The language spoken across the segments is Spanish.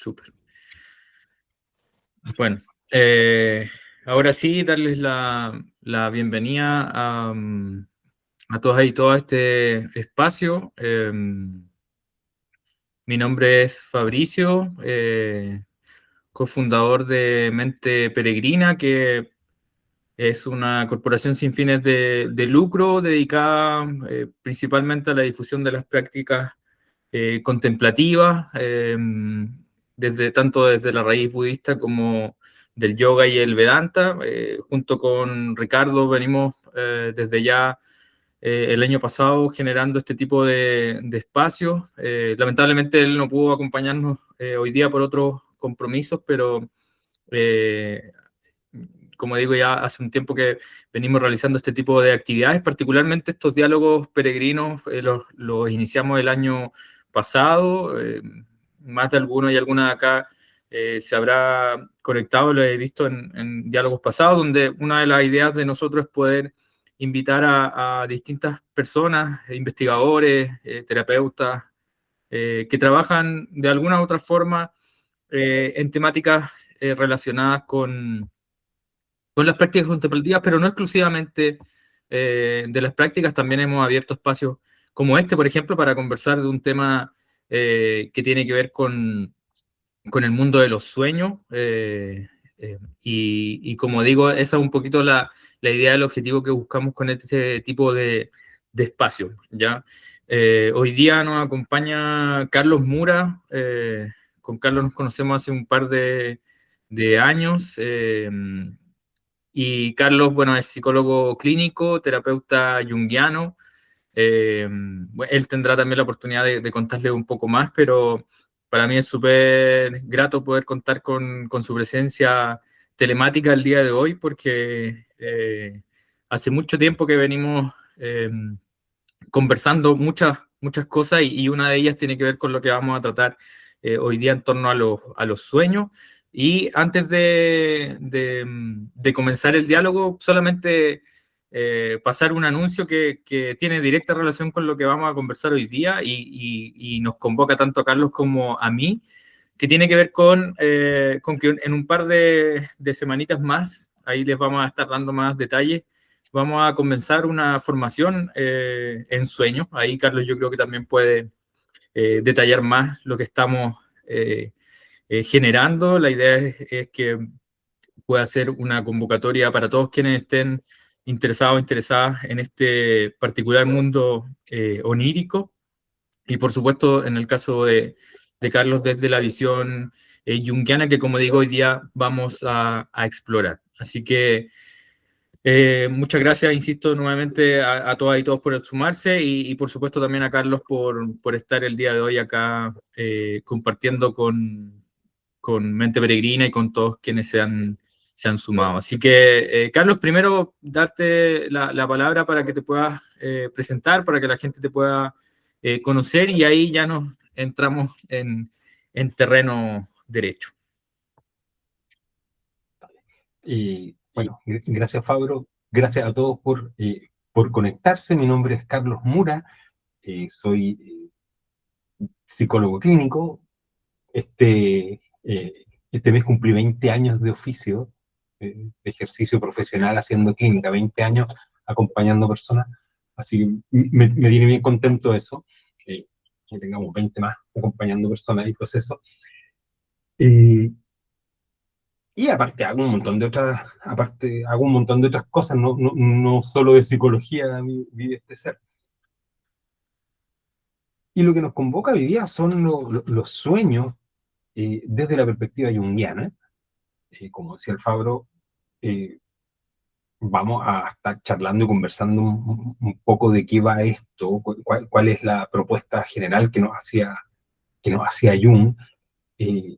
Súper. Bueno, ahora sí, darles la bienvenida a todas y todas a este espacio. Mi nombre es Fabricio, cofundador de Mente Peregrina, que es una corporación sin fines de lucro dedicada principalmente a la difusión de las prácticas contemplativas, tanto desde la raíz budista como del yoga y el Vedanta. Junto con Ricardo venimos desde ya el año pasado generando este tipo de espacios. Lamentablemente él no pudo acompañarnos hoy día por otros compromisos, pero eh, como digo, ya hace un tiempo que venimos realizando este tipo de actividades, particularmente estos diálogos peregrinos, los iniciamos el año pasado. Más de alguno y alguna de acá se habrá conectado, lo he visto en diálogos pasados, donde una de las ideas de nosotros es poder invitar a distintas personas, investigadores, terapeutas, que trabajan de alguna u otra forma en temáticas relacionadas con las prácticas contemplativas, pero no exclusivamente de las prácticas. También hemos abierto espacios como este, por ejemplo, para conversar de un tema que tiene que ver con el mundo de los sueños. Y como digo, esa es un poquito la idea, el objetivo que buscamos con este tipo de espacios, ¿ya? Hoy día nos acompaña Carlos Mura. Con Carlos nos conocemos hace un par de años. Y Carlos, bueno, es psicólogo clínico, terapeuta junguiano. Bueno, él tendrá también la oportunidad de contarle un poco más, pero para mí es súper grato poder contar con su presencia telemática el día de hoy, porque hace mucho tiempo que venimos conversando muchas cosas, y una de ellas tiene que ver con lo que vamos a tratar hoy día en torno a los sueños. Y antes de comenzar el diálogo, solamente pasar un anuncio que tiene directa relación con lo que vamos a conversar hoy día, y nos convoca tanto a Carlos como a mí, que tiene que ver con que en un par de semanitas más, ahí les vamos a estar dando más detalles. Vamos a comenzar una formación en sueños. Ahí Carlos yo creo que también puede detallar más lo que estamos generando. La idea es que pueda ser una convocatoria para todos quienes estén interesados o interesadas en este particular mundo onírico. Y por supuesto, en el caso de Carlos, desde la visión junguiana, que como digo, hoy día vamos a explorar. Así que muchas gracias, insisto, nuevamente a todas y todos por sumarse, y por supuesto también a Carlos por estar el día de hoy acá compartiendo con Mente Peregrina y con todos quienes se han sumado. Así que, Carlos, primero darte la palabra para que te puedas presentar, para que la gente te pueda conocer, y ahí ya nos entramos en terreno derecho. Bueno, gracias Fabro, gracias a todos por conectarse. Mi nombre es Carlos Mura, soy psicólogo clínico. Este mes cumplí 20 años de oficio, de ejercicio profesional haciendo clínica, 20 años acompañando personas, así que me tiene bien contento eso, que tengamos 20 más acompañando personas y procesos. Y aparte hago un montón de otras cosas, no solo de psicología vive este ser. Y lo que nos convoca hoy día son los sueños desde la perspectiva junguiana. Como decía el Fabro, eh, vamos a estar charlando y conversando un poco de qué va esto, cuál es la propuesta general que nos hacía Jung. Eh,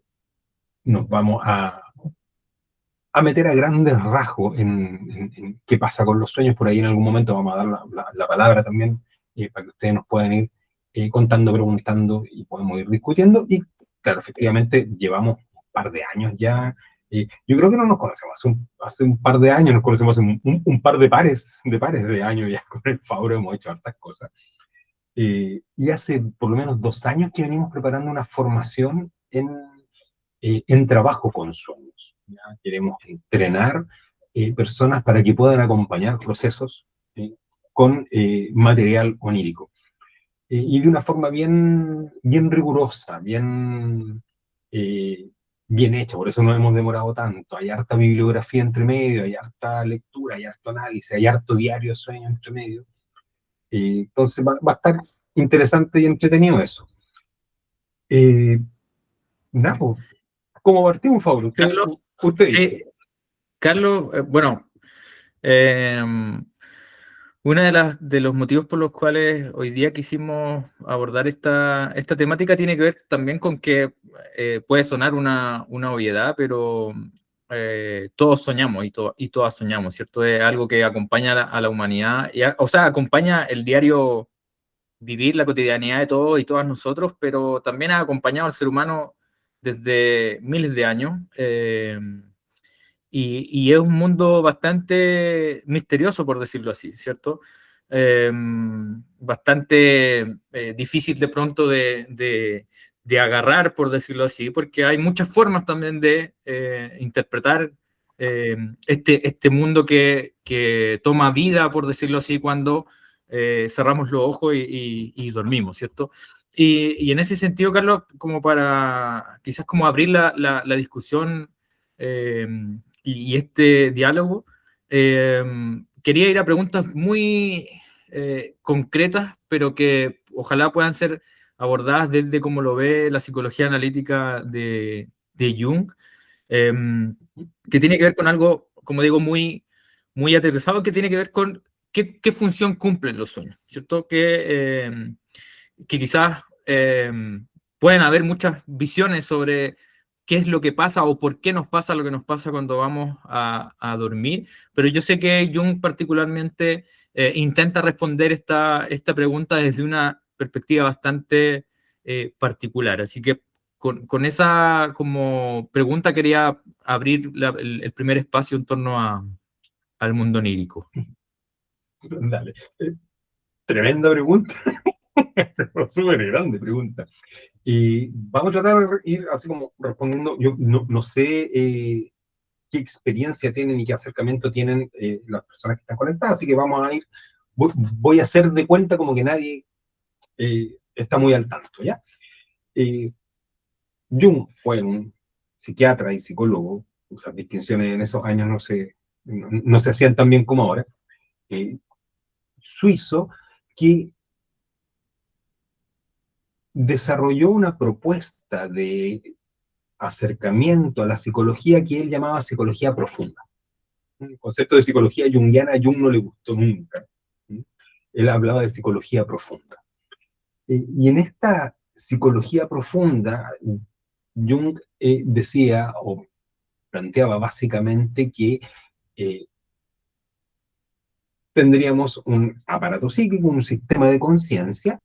Nos vamos a meter a grandes rasgos en qué pasa con los sueños. Por ahí en algún momento vamos a dar la palabra también, para que ustedes nos puedan ir contando, preguntando, y podemos ir discutiendo. Y claro, efectivamente llevamos un par de años ya. Yo creo que no nos conocemos hace un par de años, nos conocemos hace un par de años ya. Con el Fabro hemos hecho hartas cosas. Y hace por lo menos 2 años que venimos preparando una formación en trabajo con sueños. ¿Ya? Queremos entrenar personas para que puedan acompañar procesos con material onírico. Y de una forma bien rigurosa, eh, bien hecha, por eso no hemos demorado tanto. Hay harta bibliografía entre medio, hay harta lectura, hay harto análisis, hay harto diario de sueño entre medio. Entonces va a estar interesante y entretenido eso. Eh, Nada, pues, ¿cómo partimos, Fabio? Carlos, Usted dice. sí, Carlos, bueno, eh, uno de los motivos por los cuales hoy día quisimos abordar esta temática tiene que ver también con que puede sonar una obviedad, pero todos soñamos y todas soñamos, ¿cierto? Es algo que acompaña a la humanidad, o sea, acompaña el diario vivir, la cotidianidad de todos y todas nosotros, pero también ha acompañado al ser humano desde miles de años. Y es un mundo bastante misterioso, por decirlo así, ¿cierto? Bastante difícil de pronto de agarrar, por decirlo así, porque hay muchas formas también de interpretar este mundo que toma vida, por decirlo así, cuando cerramos los ojos y dormimos, ¿cierto? Y en ese sentido, Carlos, como para quizás como abrir la discusión eh, y este diálogo, eh, quería ir a preguntas muy concretas, pero que ojalá puedan ser abordadas desde cómo lo ve la psicología analítica de Jung, eh, que tiene que ver con algo, como digo, muy aterrizado, que tiene que ver con qué función cumplen los sueños, ¿cierto? Que quizás pueden haber muchas visiones sobre qué es lo que pasa o por qué nos pasa lo que nos pasa cuando vamos a dormir, pero yo sé que Jung particularmente intenta responder esta pregunta desde una perspectiva bastante particular, así que con esa como pregunta quería abrir el primer espacio en torno al mundo onírico. Dale. Tremenda pregunta. Súper grande pregunta. Y vamos a tratar de ir así como respondiendo. Yo no sé qué experiencia tienen y qué acercamiento tienen las personas que están conectadas, así que vamos a ir. Voy a hacer de cuenta como que nadie está muy al tanto, ¿ya? Eh, Jung fue un psiquiatra y psicólogo, esas distinciones en esos años no se hacían tan bien como ahora, eh, suizo, que desarrolló una propuesta de acercamiento a la psicología que él llamaba psicología profunda. El concepto de psicología junguiana a Jung no le gustó nunca. Él hablaba de psicología profunda. Y en esta psicología profunda, Jung decía o planteaba básicamente que eh, tendríamos un aparato psíquico, un sistema de conciencia,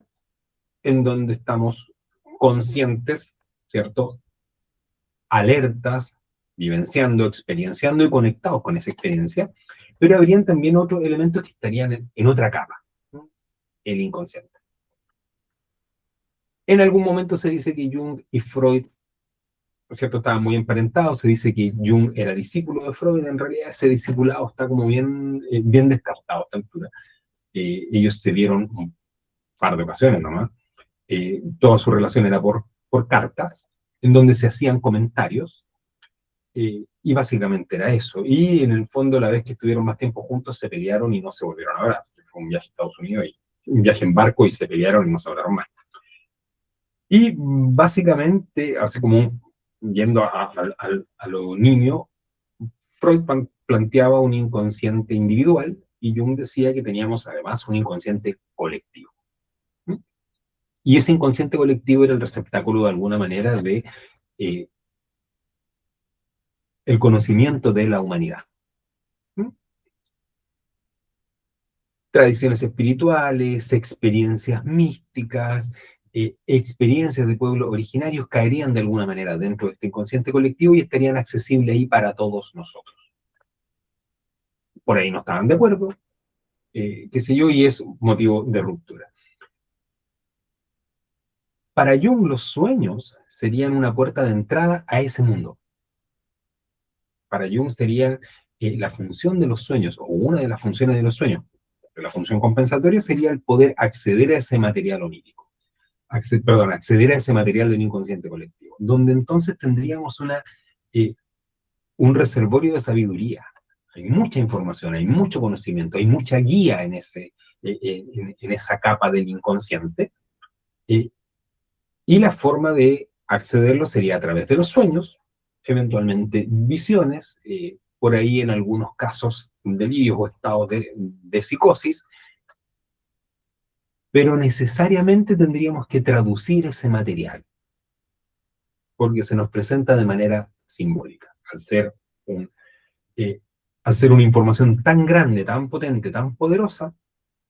en donde estamos conscientes, ¿cierto? Alertas, vivenciando, experienciando y conectados con esa experiencia, pero habrían también otros elementos que estarían en otra capa, ¿no? El inconsciente. En algún momento se dice que Jung y Freud, ¿no es cierto?, estaban muy emparentados, se dice que Jung era discípulo de Freud, en realidad ese discipulado está como bien descartado a esta altura. Ellos se vieron un par de ocasiones nomás, toda su relación era por cartas, en donde se hacían comentarios, y básicamente era eso. Y en el fondo, la vez que estuvieron más tiempo juntos, se pelearon y no se volvieron a hablar. Fue un viaje a Estados Unidos y un viaje en barco y se pelearon y no se hablaron más. Y básicamente, así como yendo a lo niño, Freud planteaba un inconsciente individual y Jung decía que teníamos además un inconsciente colectivo. ¿Mm? Y ese inconsciente colectivo era el receptáculo de alguna manera de eh, el conocimiento de la humanidad. ¿Mm? Tradiciones espirituales, experiencias místicas, experiencias de pueblos originarios caerían de alguna manera dentro de este inconsciente colectivo y estarían accesibles ahí para todos nosotros. Por ahí no estaban de acuerdo, qué sé yo, y es motivo de ruptura. Para Jung, los sueños serían una puerta de entrada a ese mundo. Para Jung sería la función de los sueños, o una de las funciones de los sueños. La función compensatoria sería el poder acceder a ese material onírico. Acceder a ese material del inconsciente colectivo, donde entonces tendríamos un reservorio de sabiduría. Hay mucha información, hay mucho conocimiento, hay mucha guía en esa capa del inconsciente, y la forma de accederlo sería a través de los sueños, eventualmente visiones, por ahí en algunos casos delirios o estados de psicosis, pero necesariamente tendríamos que traducir ese material, porque se nos presenta de manera simbólica, un, al ser una información tan grande, tan potente, tan poderosa,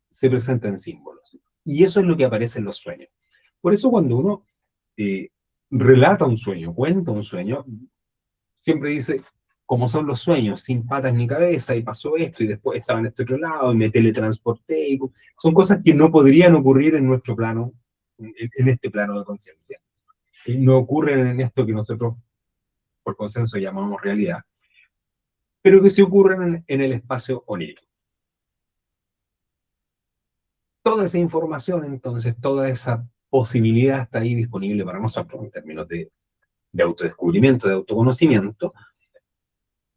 se presenta en símbolos. Y eso es lo que aparece en los sueños. Por eso cuando uno eh, relata un sueño, cuenta un sueño, siempre dice, como son los sueños, sin patas ni cabeza, y pasó esto, y después estaba en este otro lado, y me teletransporté, son cosas que no podrían ocurrir en nuestro plano, en este plano de conciencia. No ocurren en esto que nosotros, por consenso, llamamos realidad, pero que sí ocurren en el espacio onírico. Toda esa información, entonces, toda esa posibilidad está ahí disponible para nosotros en términos de autodescubrimiento, de autoconocimiento,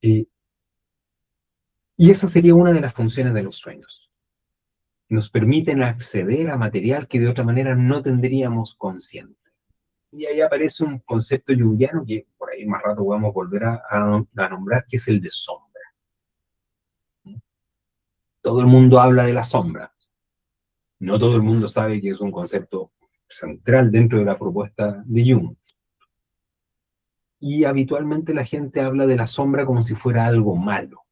y esa sería una de las funciones de los sueños. Nos permiten acceder a material que de otra manera no tendríamos consciente. Y ahí aparece un concepto junguiano que por ahí más rato vamos a volver a nombrar, que es el de sombra. Todo el mundo habla de la sombra. No todo el mundo sabe que es un concepto central dentro de la propuesta de Jung. Y habitualmente la gente habla de la sombra como si fuera algo malo,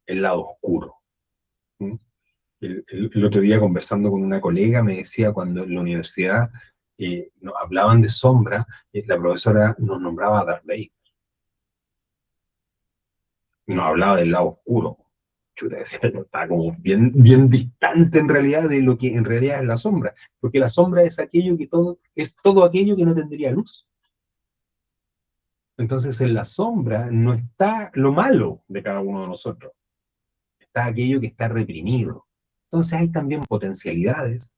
el lado oscuro. El otro día conversando con una colega me decía cuando en la universidad nos hablaban de sombra, la profesora nos nombraba a Darth Vader. Nos hablaba del lado oscuro. Chuta, decía, está como bien distante en realidad de lo que en realidad es la sombra, porque la sombra es todo aquello que no tendría luz. Entonces en la sombra no está lo malo de cada uno de nosotros, está aquello que está reprimido. Entonces hay también potencialidades,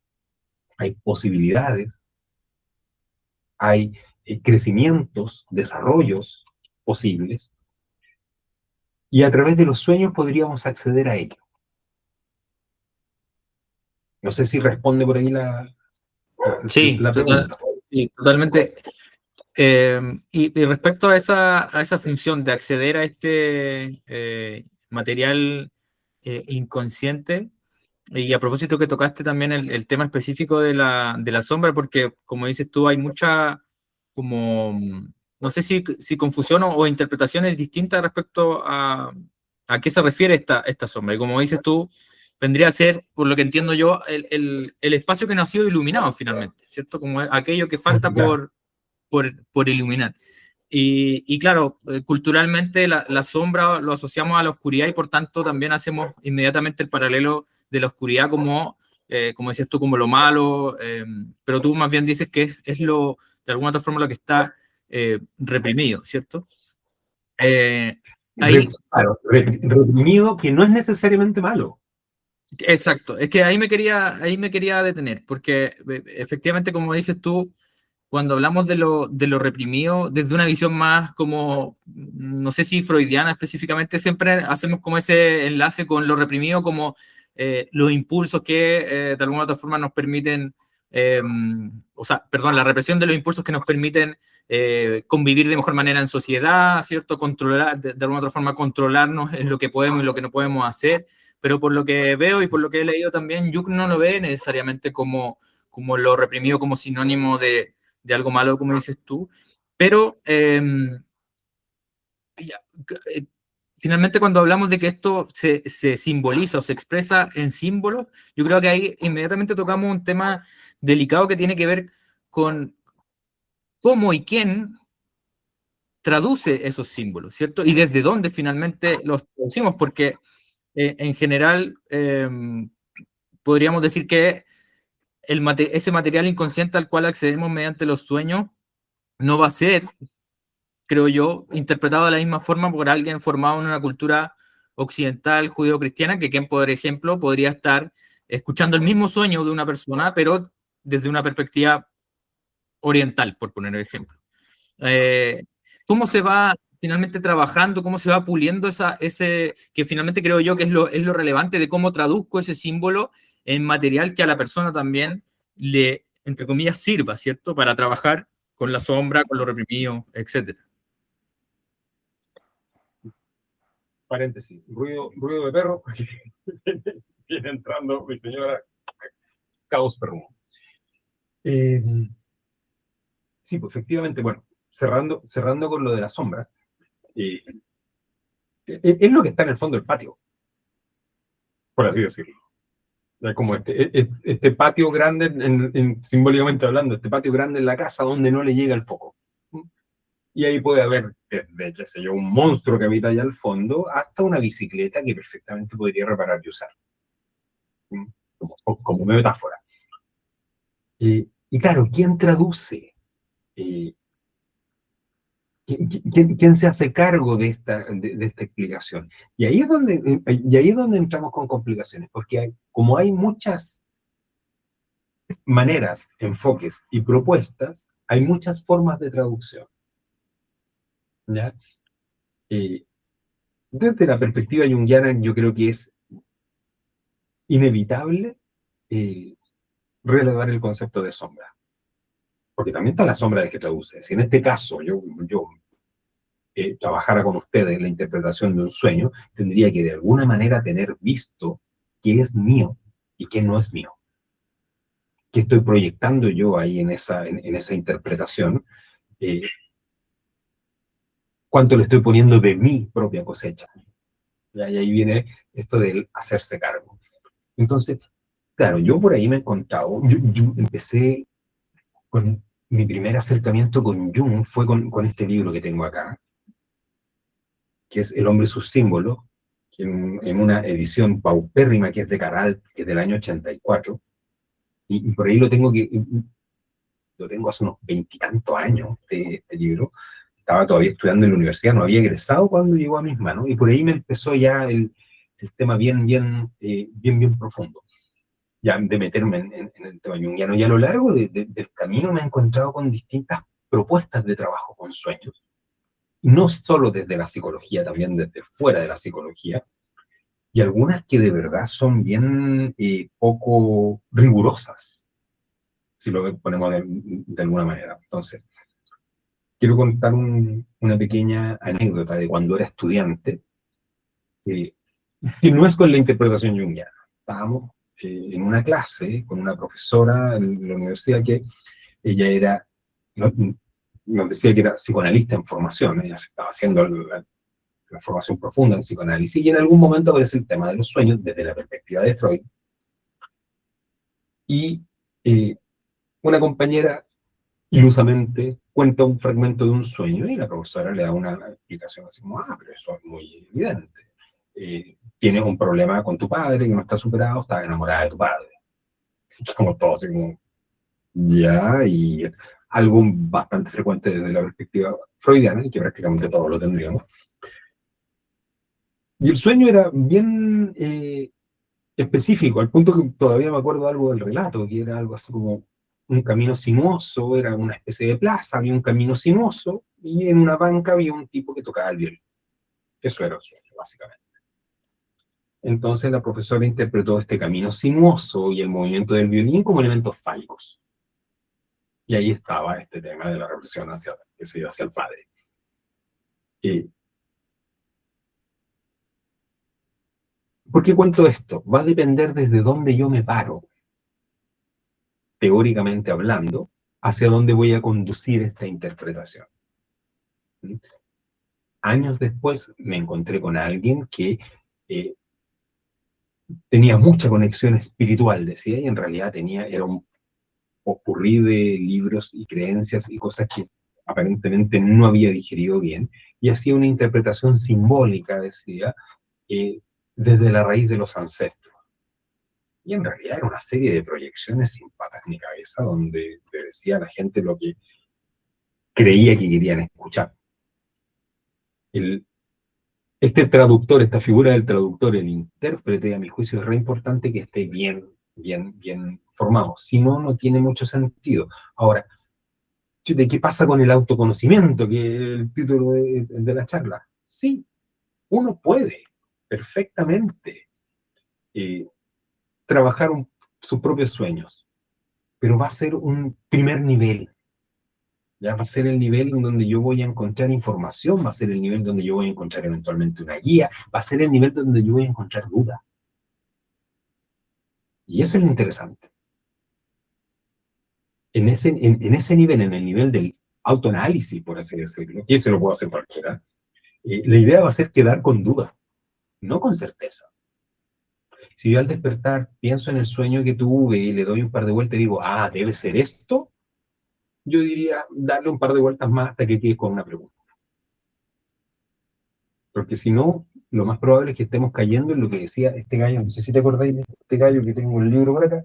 hay posibilidades, hay crecimientos, desarrollos posibles, y a través de los sueños podríamos acceder a ello. No sé si responde por ahí Sí, la pregunta. sí, totalmente. Y respecto a esa función de acceder a este material inconsciente, y a propósito que tocaste también el tema específico de la sombra, porque como dices tú, hay mucha, como, no sé si confusión o interpretaciones distintas respecto a qué se refiere esta sombra. Y como dices tú, vendría a ser, por lo que entiendo yo, el espacio que no ha sido iluminado finalmente, ¿cierto? Como aquello que falta Sí, claro. por iluminar. Y claro, culturalmente la sombra lo asociamos a la oscuridad y por tanto también hacemos inmediatamente el paralelo de la oscuridad como decías tú, como lo malo, pero tú más bien dices que es de alguna otra forma lo que está reprimido, ¿cierto? Eh, ahí, Claro, reprimido, que no es necesariamente malo. exacto, es que ahí me quería detener, porque efectivamente, como dices tú, cuando hablamos de lo reprimido, desde una visión más como, no sé si freudiana específicamente, siempre hacemos como ese enlace con lo reprimido como los impulsos que de alguna u otra forma nos permiten, o sea, perdón, la represión de los impulsos que nos permiten convivir de mejor manera en sociedad, ¿cierto? Controlar, de alguna u otra forma, controlarnos en lo que podemos y lo que no podemos hacer, pero por lo que veo y por lo que he leído también, Jung no lo ve necesariamente como lo reprimido como sinónimo de algo malo, como dices tú, pero ya, finalmente cuando hablamos de que esto se simboliza o se expresa en símbolos, yo creo que ahí inmediatamente tocamos un tema delicado que tiene que ver con cómo y quién traduce esos símbolos, ¿cierto? Y desde dónde finalmente los traducimos, porque en general podríamos decir que ese material inconsciente al cual accedemos mediante los sueños no va a ser, creo yo, interpretado de la misma forma por alguien formado en una cultura occidental, judeo-cristiana, que quien, por ejemplo, podría estar escuchando el mismo sueño de una persona, pero desde una perspectiva oriental, por poner el ejemplo. ¿Cómo se va finalmente trabajando, cómo se va puliendo ese, que finalmente creo yo que es lo relevante de cómo traduzco ese símbolo en material que a la persona también le, entre comillas, sirva, ¿cierto? Para trabajar con la sombra, con lo reprimido, etcétera. Paréntesis, ruido de perro, viene entrando mi señora, caos perruno. Sí, pues efectivamente, bueno, cerrando con lo de la sombra, es lo que está en el fondo del patio, por así decirlo. O sea, como este patio grande, simbólicamente hablando, este patio grande en la casa donde no le llega el foco. Y ahí puede haber, desde, qué sé yo, un monstruo que habita allá al fondo, hasta una bicicleta que perfectamente podría reparar y usar. Como metáfora. Y claro, ¿quién traduce? ¿Quién se hace cargo de esta explicación? Y ahí es donde entramos con complicaciones, porque como hay muchas maneras, enfoques y propuestas, hay muchas formas de traducción. ¿Ya? Desde la perspectiva junguiana, yo creo que es inevitable relevar el concepto de sombra, porque también está la sombra de que traduce. Si en este caso yo trabajara con ustedes en la interpretación de un sueño, tendría que de alguna manera tener visto qué es mío y qué no es mío. ¿Qué estoy proyectando yo ahí en esa interpretación? Eh, ¿Cuánto le estoy poniendo de mi propia cosecha? Y ahí viene esto del hacerse cargo. Entonces, claro, yo por ahí me he encontrado, yo empecé con mi primer acercamiento con Jung, fue con este libro que tengo acá, que es El hombre y sus símbolos, en una edición paupérrima que es de Caral, que es del año 84, y por ahí lo tengo hace unos veintitantos años, este libro. Estaba todavía estudiando en la universidad, no había egresado cuando llegó a mis manos, y por ahí me empezó ya el tema bien profundo, ya de meterme en el tema junguiano. Y a lo largo del camino me he encontrado con distintas propuestas de trabajo con sueños, no solo desde la psicología, también desde fuera de la psicología, y algunas que de verdad son bien poco rigurosas, si lo ponemos de alguna manera. Entonces, quiero contar una pequeña anécdota de cuando era estudiante, eh, que no es con la interpretación junguiana. Estábamos en una clase con una profesora en la universidad que ella nos decía que era psicoanalista en formación, ella se estaba haciendo la formación profunda en psicoanálisis, y en algún momento aparece el tema de los sueños desde la perspectiva de Freud, y una compañera ilusamente cuenta un fragmento de un sueño y la profesora le da una explicación así como, pero eso es muy evidente. Tienes un problema con tu padre que no está superado, estás enamorada de tu padre. Como todo, así como, ya, y algo bastante frecuente desde la perspectiva freudiana, y que prácticamente todos lo tendríamos. Y el sueño era bien específico, al punto que todavía me acuerdo algo del relato, que era algo así como un camino sinuoso, era una especie de plaza, había un camino sinuoso, y en una banca había un tipo que tocaba el violín. Eso era el sueño, básicamente. Entonces la profesora interpretó este camino sinuoso y el movimiento del violín como elementos fálicos. Y ahí estaba este tema de la represión que se dio hacia el padre. ¿Por qué cuento esto? Va a depender desde dónde yo me paro, teóricamente hablando, hacia dónde voy a conducir esta interpretación. Años después me encontré con alguien que tenía mucha conexión espiritual, decía, y en realidad era un popurrí de libros y creencias y cosas que aparentemente no había digerido bien, y hacía una interpretación simbólica, decía, desde la raíz de los ancestros. Y en realidad era una serie de proyecciones sin patas ni cabeza, donde le decía a la gente lo que creía que querían escuchar. El, este traductor, esta figura del traductor, el intérprete, a mi juicio es re importante que esté bien formado. Si no, no tiene mucho sentido. Ahora, ¿de qué pasa con el autoconocimiento, que es el título de la charla? Sí, uno puede perfectamente eh, trabajar sus propios sueños, pero va a ser un primer nivel. Ya va a ser el nivel en donde yo voy a encontrar información, va a ser el nivel donde yo voy a encontrar eventualmente una guía, va a ser el nivel donde yo voy a encontrar dudas. Y eso es lo interesante. En ese nivel, en el nivel del autoanálisis, por así decirlo, que se lo puedo hacer cualquiera, la idea va a ser quedar con dudas, no con certeza. Si yo al despertar pienso en el sueño que tuve y le doy un par de vueltas y digo, ah, debe ser esto, yo diría darle un par de vueltas más hasta que quede con una pregunta. Porque si no, lo más probable es que estemos cayendo en lo que decía este gallo, no sé si te acordáis de este gallo que tengo el libro por acá,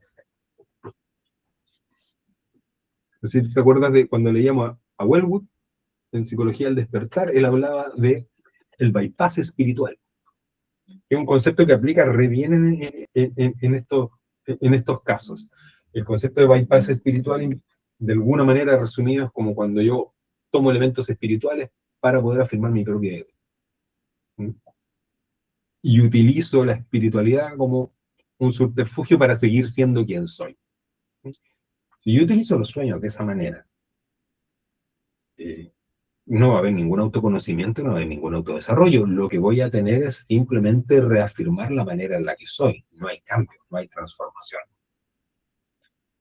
no sé si te acuerdas de cuando leíamos a Wellwood, en Psicología del Despertar, él hablaba de el bypass espiritual, que es un concepto que aplica re bien en estos casos. El concepto de bypass espiritual, de alguna manera resumido, es como cuando yo tomo elementos espirituales para poder afirmar mi propia idea. Y utilizo la espiritualidad como un subterfugio para seguir siendo quien soy. Si yo utilizo los sueños de esa manera, eh, no va a haber ningún autoconocimiento, no va a haber ningún autodesarrollo. Lo que voy a tener es simplemente reafirmar la manera en la que soy. No hay cambio, no hay transformación.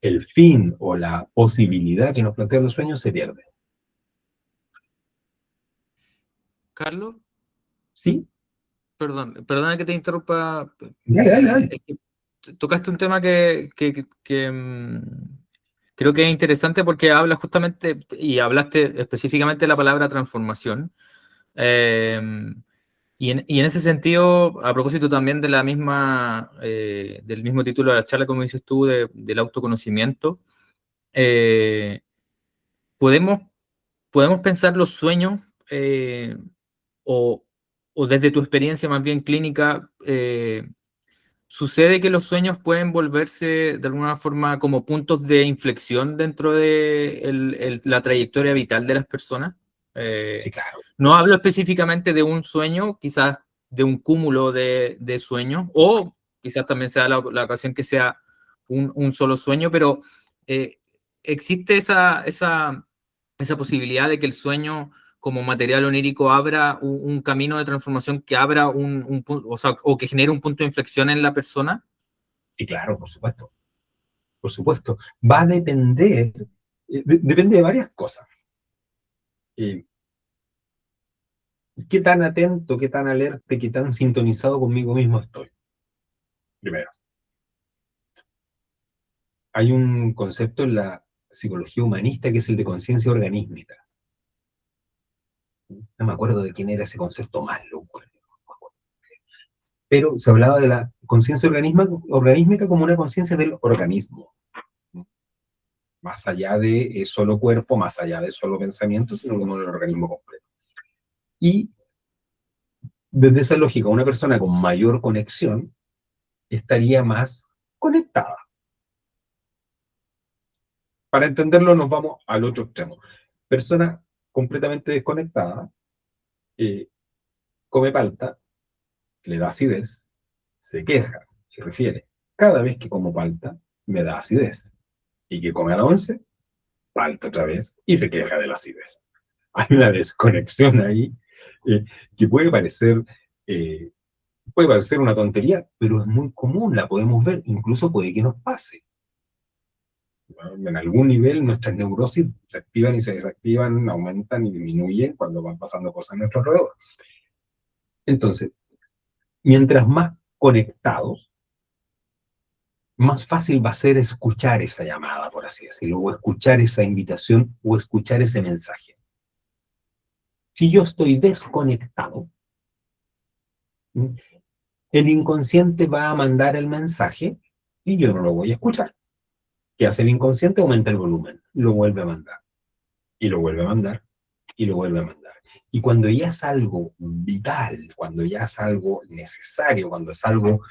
El fin o la posibilidad que nos plantean los sueños se pierde. Carlos, ¿Sí? perdona que te interrumpa. Dale, dale, dale. Es que tocaste un tema creo que es interesante porque habla justamente, y hablaste específicamente de la palabra transformación. Eh, y en ese sentido, a propósito también de del mismo título de la charla, como dices tú, del autoconocimiento, eh, podemos, podemos pensar los sueños, o, o desde tu experiencia más bien clínica, ¿sucede que los sueños pueden volverse de alguna forma como puntos de inflexión dentro de la trayectoria vital de las personas? Sí, Eh, claro. no hablo específicamente de un sueño, quizás de un cúmulo de sueños, o quizás también sea la ocasión que sea un solo sueño, pero eh, existe esa posibilidad de que el sueño como material onírico abra un camino de transformación, que abra o sea, o que genere un punto de inflexión en la persona. Sí, claro, por supuesto. Por supuesto. Va a depender, depende de varias cosas. Eh, ¿Qué tan atento, qué tan alerta, qué tan sintonizado conmigo mismo estoy? Primero, hay un concepto en la psicología humanista que es el de conciencia organísmica. No me acuerdo de quién era ese concepto más loco, pero se hablaba de la conciencia organísmica como una conciencia del organismo, más allá de solo cuerpo, más allá de solo pensamiento, sino como el organismo completo. Y desde esa lógica, una persona con mayor conexión estaría más conectada. Para entenderlo, nos vamos al otro extremo. Persona completamente desconectada, eh, come palta, le da acidez, se queja y refiere, cada vez que como palta, me da acidez. Y que come a la 11, palta otra vez y se queja de la acidez. Hay una desconexión ahí eh, que eh, puede parecer una tontería, pero es muy común, la podemos ver, incluso puede que nos pase. En algún nivel nuestras neurosis se activan y se desactivan, aumentan y disminuyen cuando van pasando cosas a nuestro alrededor. Entonces, mientras más conectados, más fácil va a ser escuchar esa llamada, por así decirlo, o escuchar esa invitación, o escuchar ese mensaje. Si yo estoy desconectado, el inconsciente va a mandar el mensaje y yo no lo voy a escuchar. ¿Qué hace el inconsciente? Aumenta el volumen, lo vuelve a mandar, y lo vuelve a mandar, y lo vuelve a mandar. Y cuando ya es algo vital, cuando ya es algo necesario, cuando es algo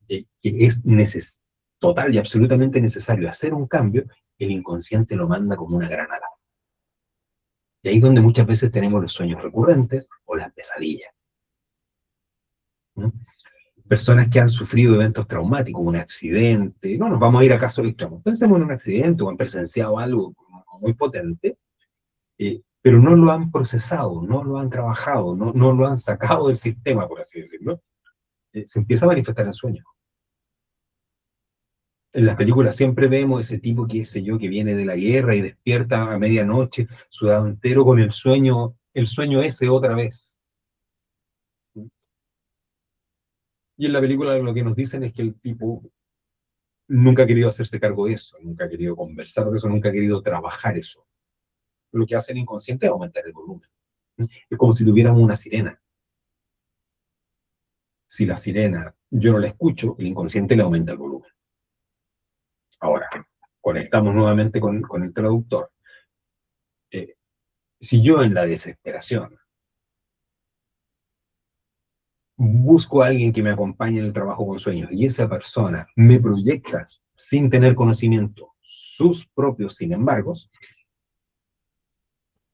que es total y absolutamente necesario hacer un cambio, el inconsciente lo manda como una granada. Y ahí es donde muchas veces tenemos los sueños recurrentes o las pesadillas. ¿No? Personas que han sufrido eventos traumáticos, un accidente, no nos vamos a ir a casos extremos, pensemos en un accidente o han presenciado algo muy potente, pero no lo han procesado, no lo han trabajado, no lo han sacado del sistema, por así decirlo, se empieza a manifestar en sueños. En las películas siempre vemos ese tipo, qué sé yo, que viene de la guerra y despierta a medianoche, sudado entero con el sueño ese otra vez. Y en la película lo que nos dicen es que el tipo nunca ha querido hacerse cargo de eso, nunca ha querido conversar de eso, nunca ha querido trabajar eso. Lo que hace el inconsciente es aumentar el volumen. Es como si tuviéramos una sirena. Si la sirena yo no la escucho, el inconsciente le aumenta el volumen. Ahora, conectamos nuevamente con el traductor. Si yo en la desesperación busco a alguien que me acompañe en el trabajo con sueños y esa persona me proyecta sin tener conocimiento sus propios sin embargos,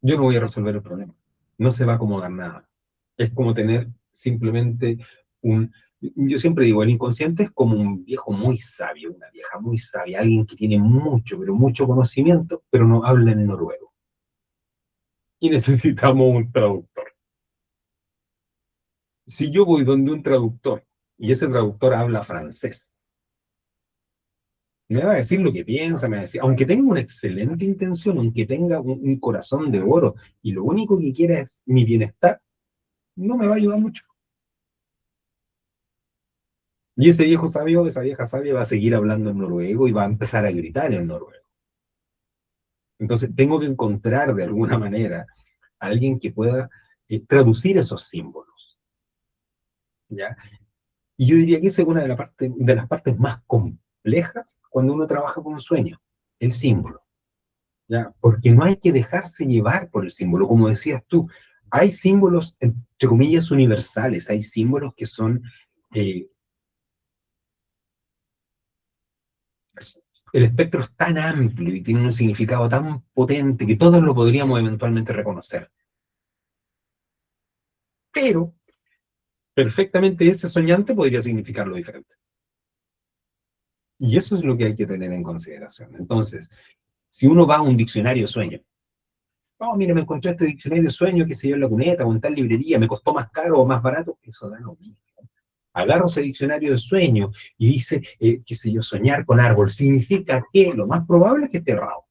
yo no voy a resolver el problema. No se va a acomodar nada. Es como tener simplemente un... Yo siempre digo, el inconsciente es como un viejo muy sabio, una vieja muy sabia, alguien que tiene mucho, pero mucho conocimiento, pero no habla en noruego. Y necesitamos un traductor. Si yo voy donde un traductor y ese traductor habla francés, me va a decir lo que piensa, me va a decir, aunque tenga una excelente intención, aunque tenga un corazón de oro y lo único que quiera es mi bienestar, no me va a ayudar mucho. Y ese viejo sabio, esa vieja sabia va a seguir hablando en noruego y va a empezar a gritar en noruego. Entonces tengo que encontrar de alguna manera a alguien que pueda traducir esos símbolos. ¿Ya? Y yo diría que esa es una de las partes más complejas cuando uno trabaja con un sueño, el símbolo. ¿Ya? Porque no hay que dejarse llevar por el símbolo, como decías tú. Hay símbolos, entre comillas, universales, hay símbolos que son... el espectro es tan amplio y tiene un significado tan potente que todos lo podríamos eventualmente reconocer. Pero, perfectamente ese soñante podría significar lo diferente. Y eso es lo que hay que tener en consideración. Entonces, si uno va a un diccionario de sueño, oh, mire, me encontré este diccionario de sueño que se dio en la cuneta o en tal librería, me costó más caro o más barato, eso da lo mismo. Agarro ese diccionario de sueño y dice, qué sé yo, soñar con árbol, significa que lo más probable es que esté errado.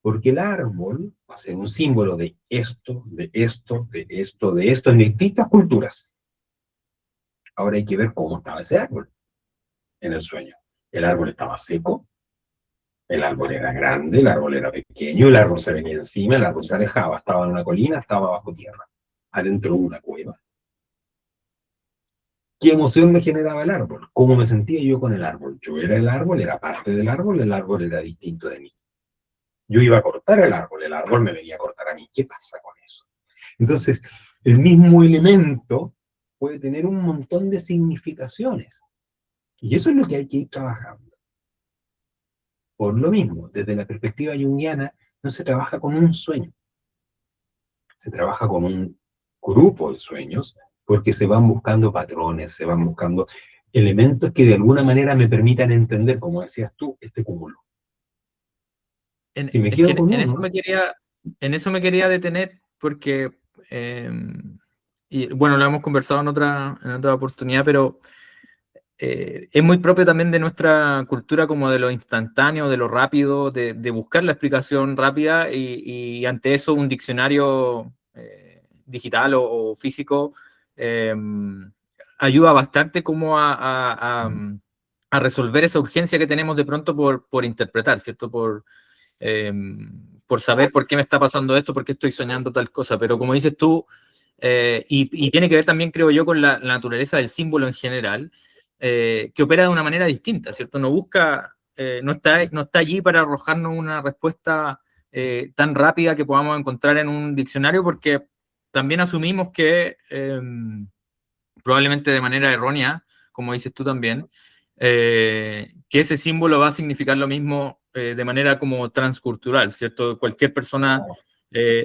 Porque el árbol va a ser un símbolo de esto, de esto, de esto, de esto, en distintas culturas. Ahora hay que ver cómo estaba ese árbol en el sueño. El árbol estaba seco, el árbol era grande, el árbol era pequeño, el árbol se venía encima, el árbol se alejaba, estaba en una colina, estaba bajo tierra, adentro de una cueva. ¿Qué emoción me generaba el árbol? ¿Cómo me sentía yo con el árbol? Yo era el árbol, era parte del árbol, el árbol era distinto de mí. Yo iba a cortar el árbol me venía a cortar a mí. ¿Qué pasa con eso? Entonces, el mismo elemento puede tener un montón de significaciones. Y eso es lo que hay que ir trabajando. Por lo mismo, desde la perspectiva junguiana, no se trabaja con un sueño, se trabaja con un grupo de sueños, porque se van buscando patrones, se van buscando elementos que de alguna manera me permitan entender, como decías tú, este cúmulo. Si me Es que quedo con en uno, eso me quería detener porque, y bueno, lo hemos conversado en otra oportunidad, pero es muy propio también de nuestra cultura como de lo instantáneo, de lo rápido, de buscar la explicación rápida y ante eso un diccionario digital o físico eh, ayuda bastante como a resolver esa urgencia que tenemos de pronto por interpretar, ¿cierto? Eh, por saber por qué me está pasando esto, por qué estoy soñando tal cosa, pero como dices tú, y tiene que ver también, creo yo, con la naturaleza del símbolo en general. que opera de una manera distinta, ¿cierto? No busca, no está allí para arrojarnos una respuesta tan rápida que podamos encontrar en un diccionario, porque también asumimos que probablemente de manera errónea, como dices tú también, que ese símbolo va a significar lo mismo de manera como transcultural, ¿cierto? Cualquier persona,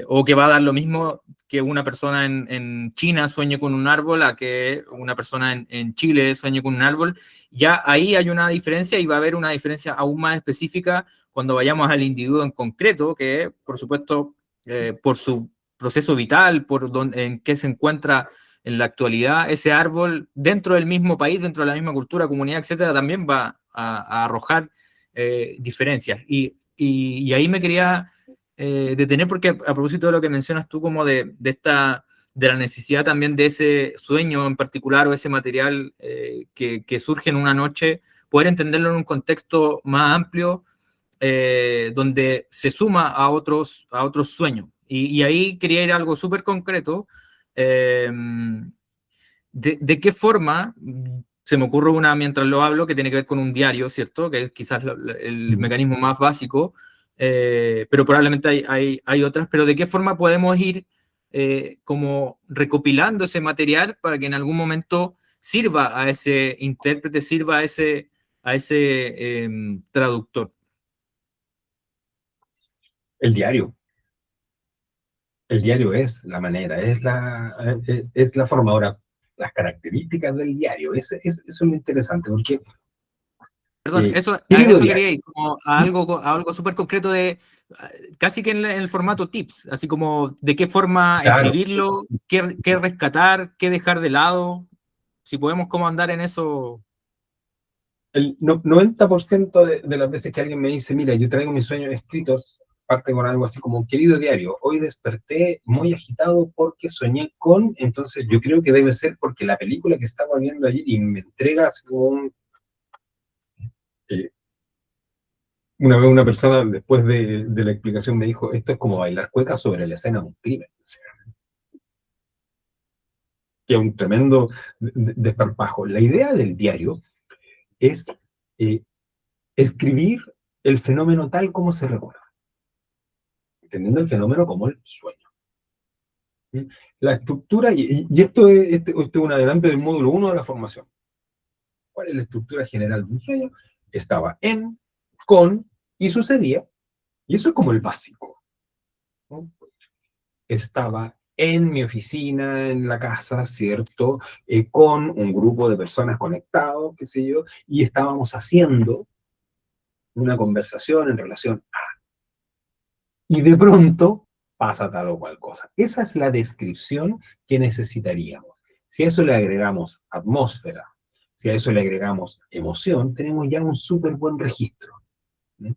o que va a dar lo mismo que una persona en China sueñe con un árbol a que una persona en Chile sueñe con un árbol. Ya ahí hay una diferencia y va a haber una diferencia aún más específica cuando vayamos al individuo en concreto, que por supuesto, por su proceso vital, por donde, en qué se encuentra en la actualidad, ese árbol dentro del mismo país, dentro de la misma cultura, comunidad, etcétera, también va a arrojar diferencias. Y ahí me quería detener porque a propósito de lo que mencionas tú como de la necesidad también de ese sueño en particular o ese material que surge en una noche, poder entenderlo en un contexto más amplio donde se suma a otros sueños. Y ahí quería ir a algo súper concreto. Eh, de qué forma, se me ocurre una mientras lo hablo, que tiene que ver con un diario, ¿cierto? Que es quizás el Ujú. mecanismo más básico, pero probablemente hay otras, pero de qué forma podemos ir como recopilando ese material para que en algún momento sirva a ese intérprete, sirva a ese traductor. El diario. El diario es la manera, es la forma. Ahora, las características del diario, eso es lo interesante, porque, Perdón, a querido eso quería diario, ir, como ¿Mm? a algo súper concreto de, casi que en el formato tips, así como de qué forma Claro, escribirlo, qué rescatar, qué dejar de lado, si podemos como andar en eso. el 90% de las veces que alguien me dice, mira, yo traigo mis sueños escritos, parte con algo así como, querido diario, hoy desperté muy agitado porque soñé con, entonces yo creo que debe ser porque la película que estaba viendo ayer y me entrega así como eh, una vez una persona después de la explicación me dijo, esto es como bailar cueca sobre la escena de un crimen. O sea, que es un tremendo desparpajo. La idea del diario es eh, escribir el fenómeno tal como se recuerda, entendiendo el fenómeno como el sueño. ¿Sí? La estructura, y esto es un adelante del módulo 1 de la formación. ¿Cuál es la estructura general de un sueño? Estaba en, con y sucedía, y eso es como el básico. ¿No? Estaba en mi oficina, en la casa, ¿cierto? Con un grupo de personas conectados, qué sé yo, y estábamos haciendo una conversación en relación a, y de pronto pasa tal o cual cosa. Esa es la descripción que necesitaríamos. Si a eso le agregamos atmósfera, si a eso le agregamos emoción, tenemos ya un súper buen registro. ¿Sí?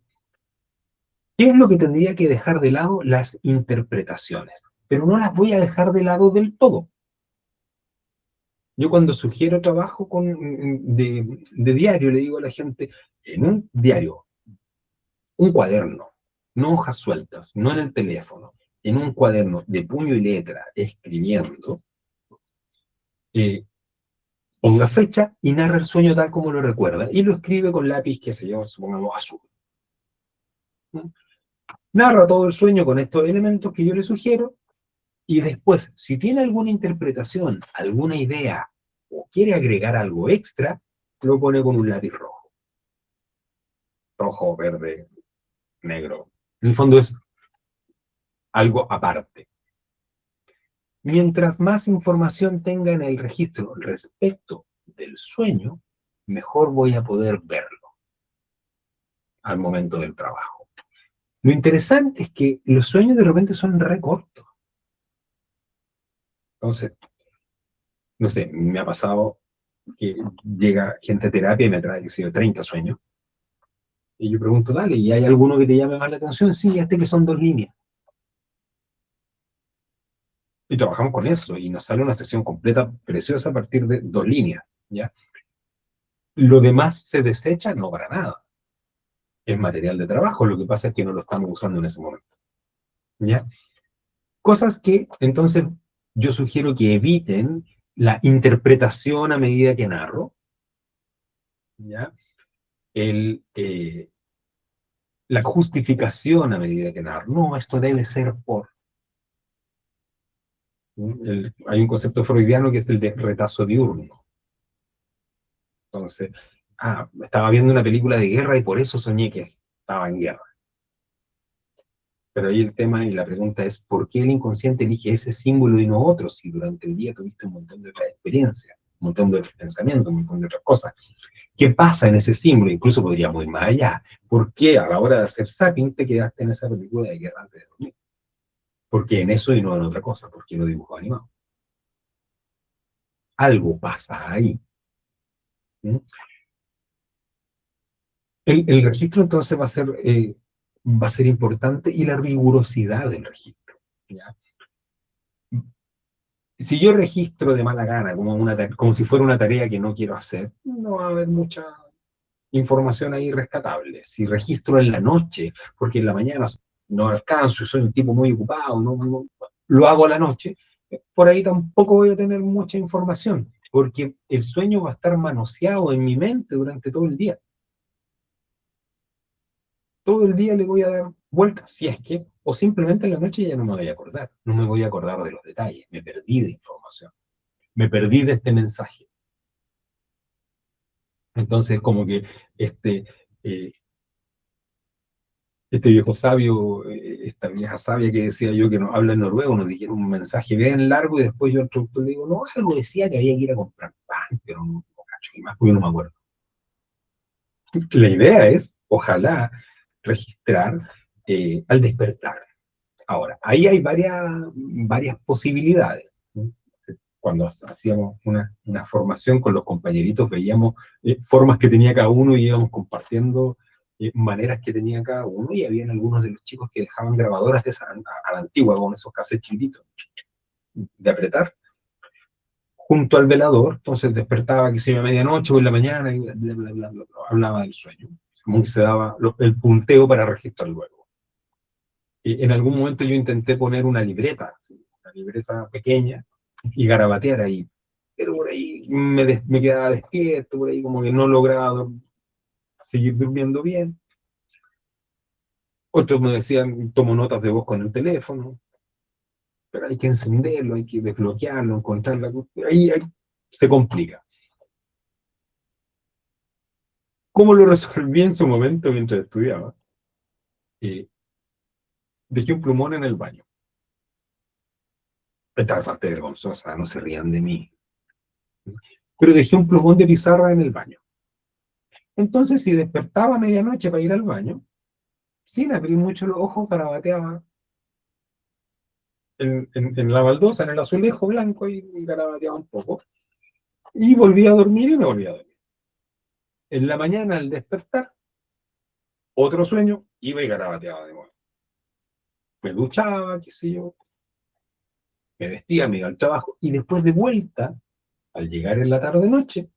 ¿Qué es lo que tendría que dejar de lado? Las interpretaciones. Pero no las voy a dejar de lado del todo. Yo cuando sugiero trabajo de diario, le digo a la gente, en un diario, un cuaderno, no hojas sueltas, no en el teléfono, en un cuaderno de puño y letra, escribiendo, eh, ponga fecha y narra el sueño tal como lo recuerda. Y lo escribe con lápiz, que se llama, supongamos, azul. ¿No? Narra todo el sueño con estos elementos que yo le sugiero y después, si tiene alguna interpretación, alguna idea o quiere agregar algo extra, lo pone con un lápiz rojo. Rojo, verde, negro. En el fondo es algo aparte. Mientras más información tenga en el registro respecto del sueño, mejor voy a poder verlo al momento del trabajo. Lo interesante es que los sueños de repente son re cortos. Entonces, no sé, me ha pasado que llega gente a terapia y me trae, que sé yo, 30 sueños. Y yo pregunto, dale, ¿y hay alguno que te llame más la atención? Sí, que son 2 líneas. Y trabajamos con eso y nos sale una sesión completa preciosa a partir de 2 líneas. ¿Ya? Lo demás se desecha, no para nada. Es material de trabajo, lo que pasa es que no lo estamos usando en ese momento. ¿Ya? Cosas que, entonces, yo sugiero que eviten la interpretación a medida que narro, ¿ya? El, la justificación a medida que narra. No, esto debe ser por. Hay un concepto freudiano que es el de retazo diurno. Entonces, estaba viendo una película de guerra y por eso soñé que estaba en guerra. Pero ahí el tema y la pregunta es, ¿por qué el inconsciente elige ese símbolo y no otro si durante el día tuviste un montón de otras experiencias, un montón de otros pensamientos, un montón de otras cosas? ¿Qué pasa en ese símbolo? Incluso podríamos ir más allá. ¿Por qué a la hora de hacer zapping te quedaste en esa película de guerra antes de dormir? ¿Por qué en eso y no en otra cosa? ¿Por qué no dibujo animado? Algo pasa ahí. ¿Mm? El registro entonces va a ser importante y la rigurosidad del registro. ¿Ya? Si yo registro de mala gana, como si fuera una tarea que no quiero hacer, no va a haber mucha información ahí rescatable. Si registro en la noche, porque en la mañana no alcanzo y soy un tipo muy ocupado, lo hago a la noche, por ahí tampoco voy a tener mucha información, porque el sueño va a estar manoseado en mi mente durante todo el día. Todo el día le voy a dar vueltas, si es que, o simplemente en la noche ya no me voy a acordar, no me voy a acordar de los detalles, me perdí de información, me perdí de este mensaje. Entonces, como que este, eh, este viejo sabio, esta vieja sabia que decía yo que no habla en noruego, nos dijeron un mensaje bien largo y después yo al traductor le digo, no, algo decía que había que ir a comprar pan, pero no cacho qué más, porque no me acuerdo. La idea es, ojalá, registrar al despertar. Ahora, ahí hay varias posibilidades. ¿No? Cuando hacíamos una formación con los compañeritos, veíamos formas que tenía cada uno y íbamos compartiendo maneras que tenía cada uno, y habían algunos de los chicos que dejaban grabadoras de esa, a la antigua, con esos cassettes chiquititos, de apretar, junto al velador. Entonces despertaba, que se iba a medianoche o en la mañana, y bla, bla, bla, bla, bla, hablaba del sueño. Como que se daba el punteo para registrar luego. En algún momento yo intenté poner una libreta pequeña, y garabatear ahí. Pero por ahí me quedaba despierto, por ahí como que no lograba seguir durmiendo bien. Otros me decían, tomo notas de voz con el teléfono, pero hay que encenderlo, hay que desbloquearlo, encontrarlo. Ahí se complica. ¿Cómo lo resolví en su momento mientras estudiaba? Eh, Dejé un plumón en el baño. Esta es bastante vergonzosa, no se rían de mí. Pero dejé un plumón de pizarra en el baño. Entonces, si despertaba a medianoche para ir al baño, sin abrir mucho los ojos, garabateaba en la baldosa, en el azulejo blanco, y garabateaba un poco. Y volvía a dormir y me volvía a dormir. En la mañana, al despertar, otro sueño, iba y garabateaba de nuevo. Me duchaba, qué sé yo, me vestía, me iba al trabajo, y después de vuelta, al llegar en la tarde-noche,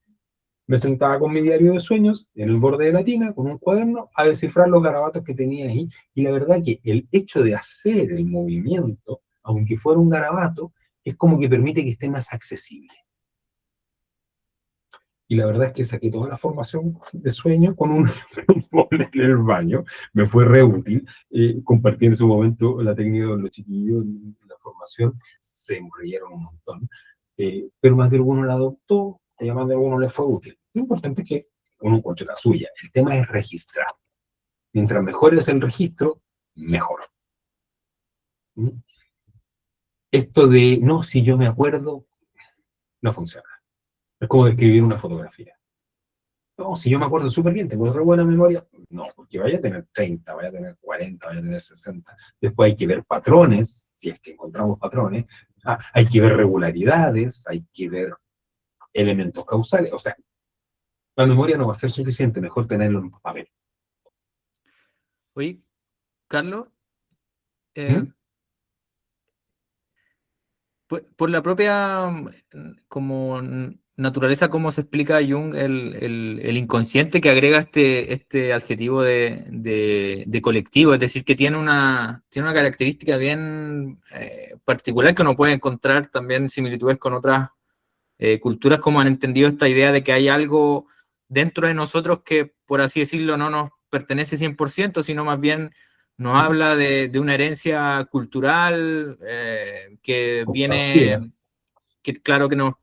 me sentaba con mi diario de sueños en el borde de la tina, con un cuaderno, a descifrar los garabatos que tenía ahí. Y la verdad que el hecho de hacer el movimiento, aunque fuera un garabato, es como que permite que esté más accesible. Y la verdad es que saqué toda la formación de sueño con un en el baño. Me fue re útil. Compartí en su momento la técnica con los chiquillos, la formación. Se rieron un montón. Pero más de alguno la adoptó, y a más de alguno le fue útil. Lo importante es que uno encuentre la suya. El tema es registrar. Mientras mejor es el registro, mejor. ¿Mm? Esto de, no, si yo me acuerdo, no funciona. Es como describir una fotografía. No, si yo me acuerdo súper bien, tengo una buena memoria. No, porque vaya a tener 30, vaya a tener 40, vaya a tener 60. Después hay que ver patrones, si es que encontramos patrones. Hay que ver regularidades, hay que ver elementos causales. O sea, la memoria no va a ser suficiente, mejor tenerlo en papel. Oye, Carlos, ¿Mm? por la propia como naturaleza, cómo se explica Jung el inconsciente que agrega este adjetivo de colectivo, es decir, que tiene una característica bien particular que uno puede encontrar también similitudes con otras culturas, como han entendido esta idea de que hay algo dentro de nosotros que, por así decirlo, no nos pertenece 100%, sino más bien nos habla de una herencia cultural que compartida. viene, que claro que nos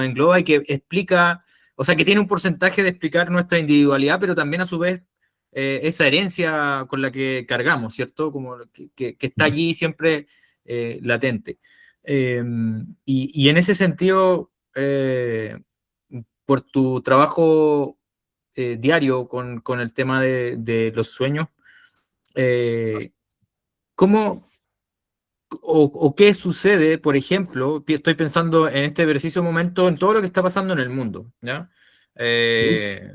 engloba y que explica, o sea, que tiene un porcentaje de explicar nuestra individualidad, pero también a su vez esa herencia con la que cargamos, ¿cierto? Como que está allí siempre latente. Eh, y en ese sentido, por tu trabajo diario con el tema de los sueños, eh, ¿cómo, o qué sucede, por ejemplo, estoy pensando en este preciso momento en todo lo que está pasando en el mundo, ¿ya? Eh,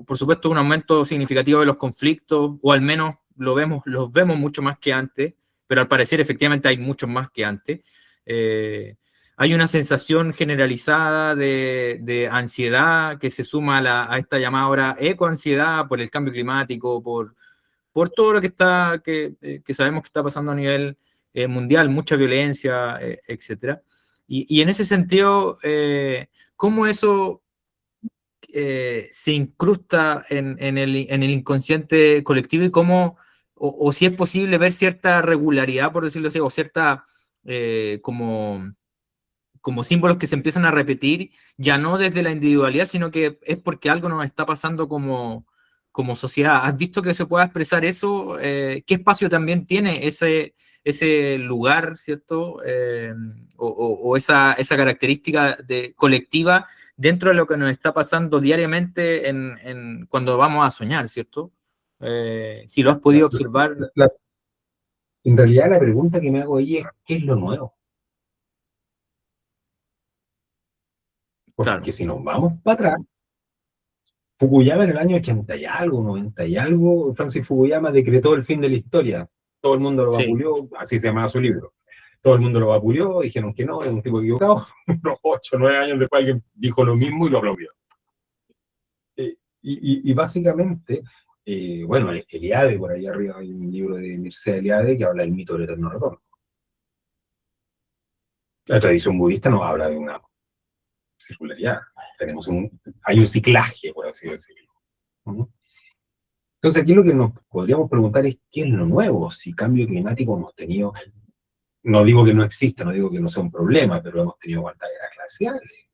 por supuesto, un aumento significativo de los conflictos, o al menos los vemos mucho más que antes, pero al parecer efectivamente hay muchos más que antes. Eh, Hay una sensación generalizada de ansiedad que se suma a esta llamada ahora ecoansiedad por el cambio climático, por todo lo que sabemos que está pasando a nivel mundial, mucha violencia, etcétera. Y en ese sentido, ¿cómo eso se incrusta en el inconsciente colectivo y cómo, o si es posible ver cierta regularidad, por decirlo así, o cierta como símbolos que se empiezan a repetir, ya no desde la individualidad, sino que es porque algo nos está pasando como sociedad? ¿Has visto que se pueda expresar eso? ¿Qué espacio también tiene ese lugar, ¿cierto? O esa característica colectiva dentro de lo que nos está pasando diariamente cuando vamos a soñar, ¿cierto? Si lo has La- podido la- observar, la- en realidad la pregunta que me hago ahí es, ¿qué es lo nuevo? claro, Porque si nos vamos para atrás, Fukuyama en el año 80 y algo, 90 y algo, Francis Fukuyama decretó el fin de la historia. Todo el mundo lo sí, vapuleó, así se llamaba su libro. Todo el mundo lo vapuleó, dijeron que no, es un tipo equivocado. Unos 8 o 9 años después alguien dijo lo mismo y lo aplaudió. Y básicamente, bueno, Eliade, por ahí arriba hay un libro de Mircea Eliade que habla del mito del eterno retorno. La tradición budista nos habla de una circularidad. Hay un ciclaje, por así decirlo. ¿No? Entonces, aquí lo que nos podríamos preguntar es qué es lo nuevo. Si cambio climático hemos tenido, no digo que no exista, no digo que no sea un problema, pero hemos tenido guardaderas glaciales,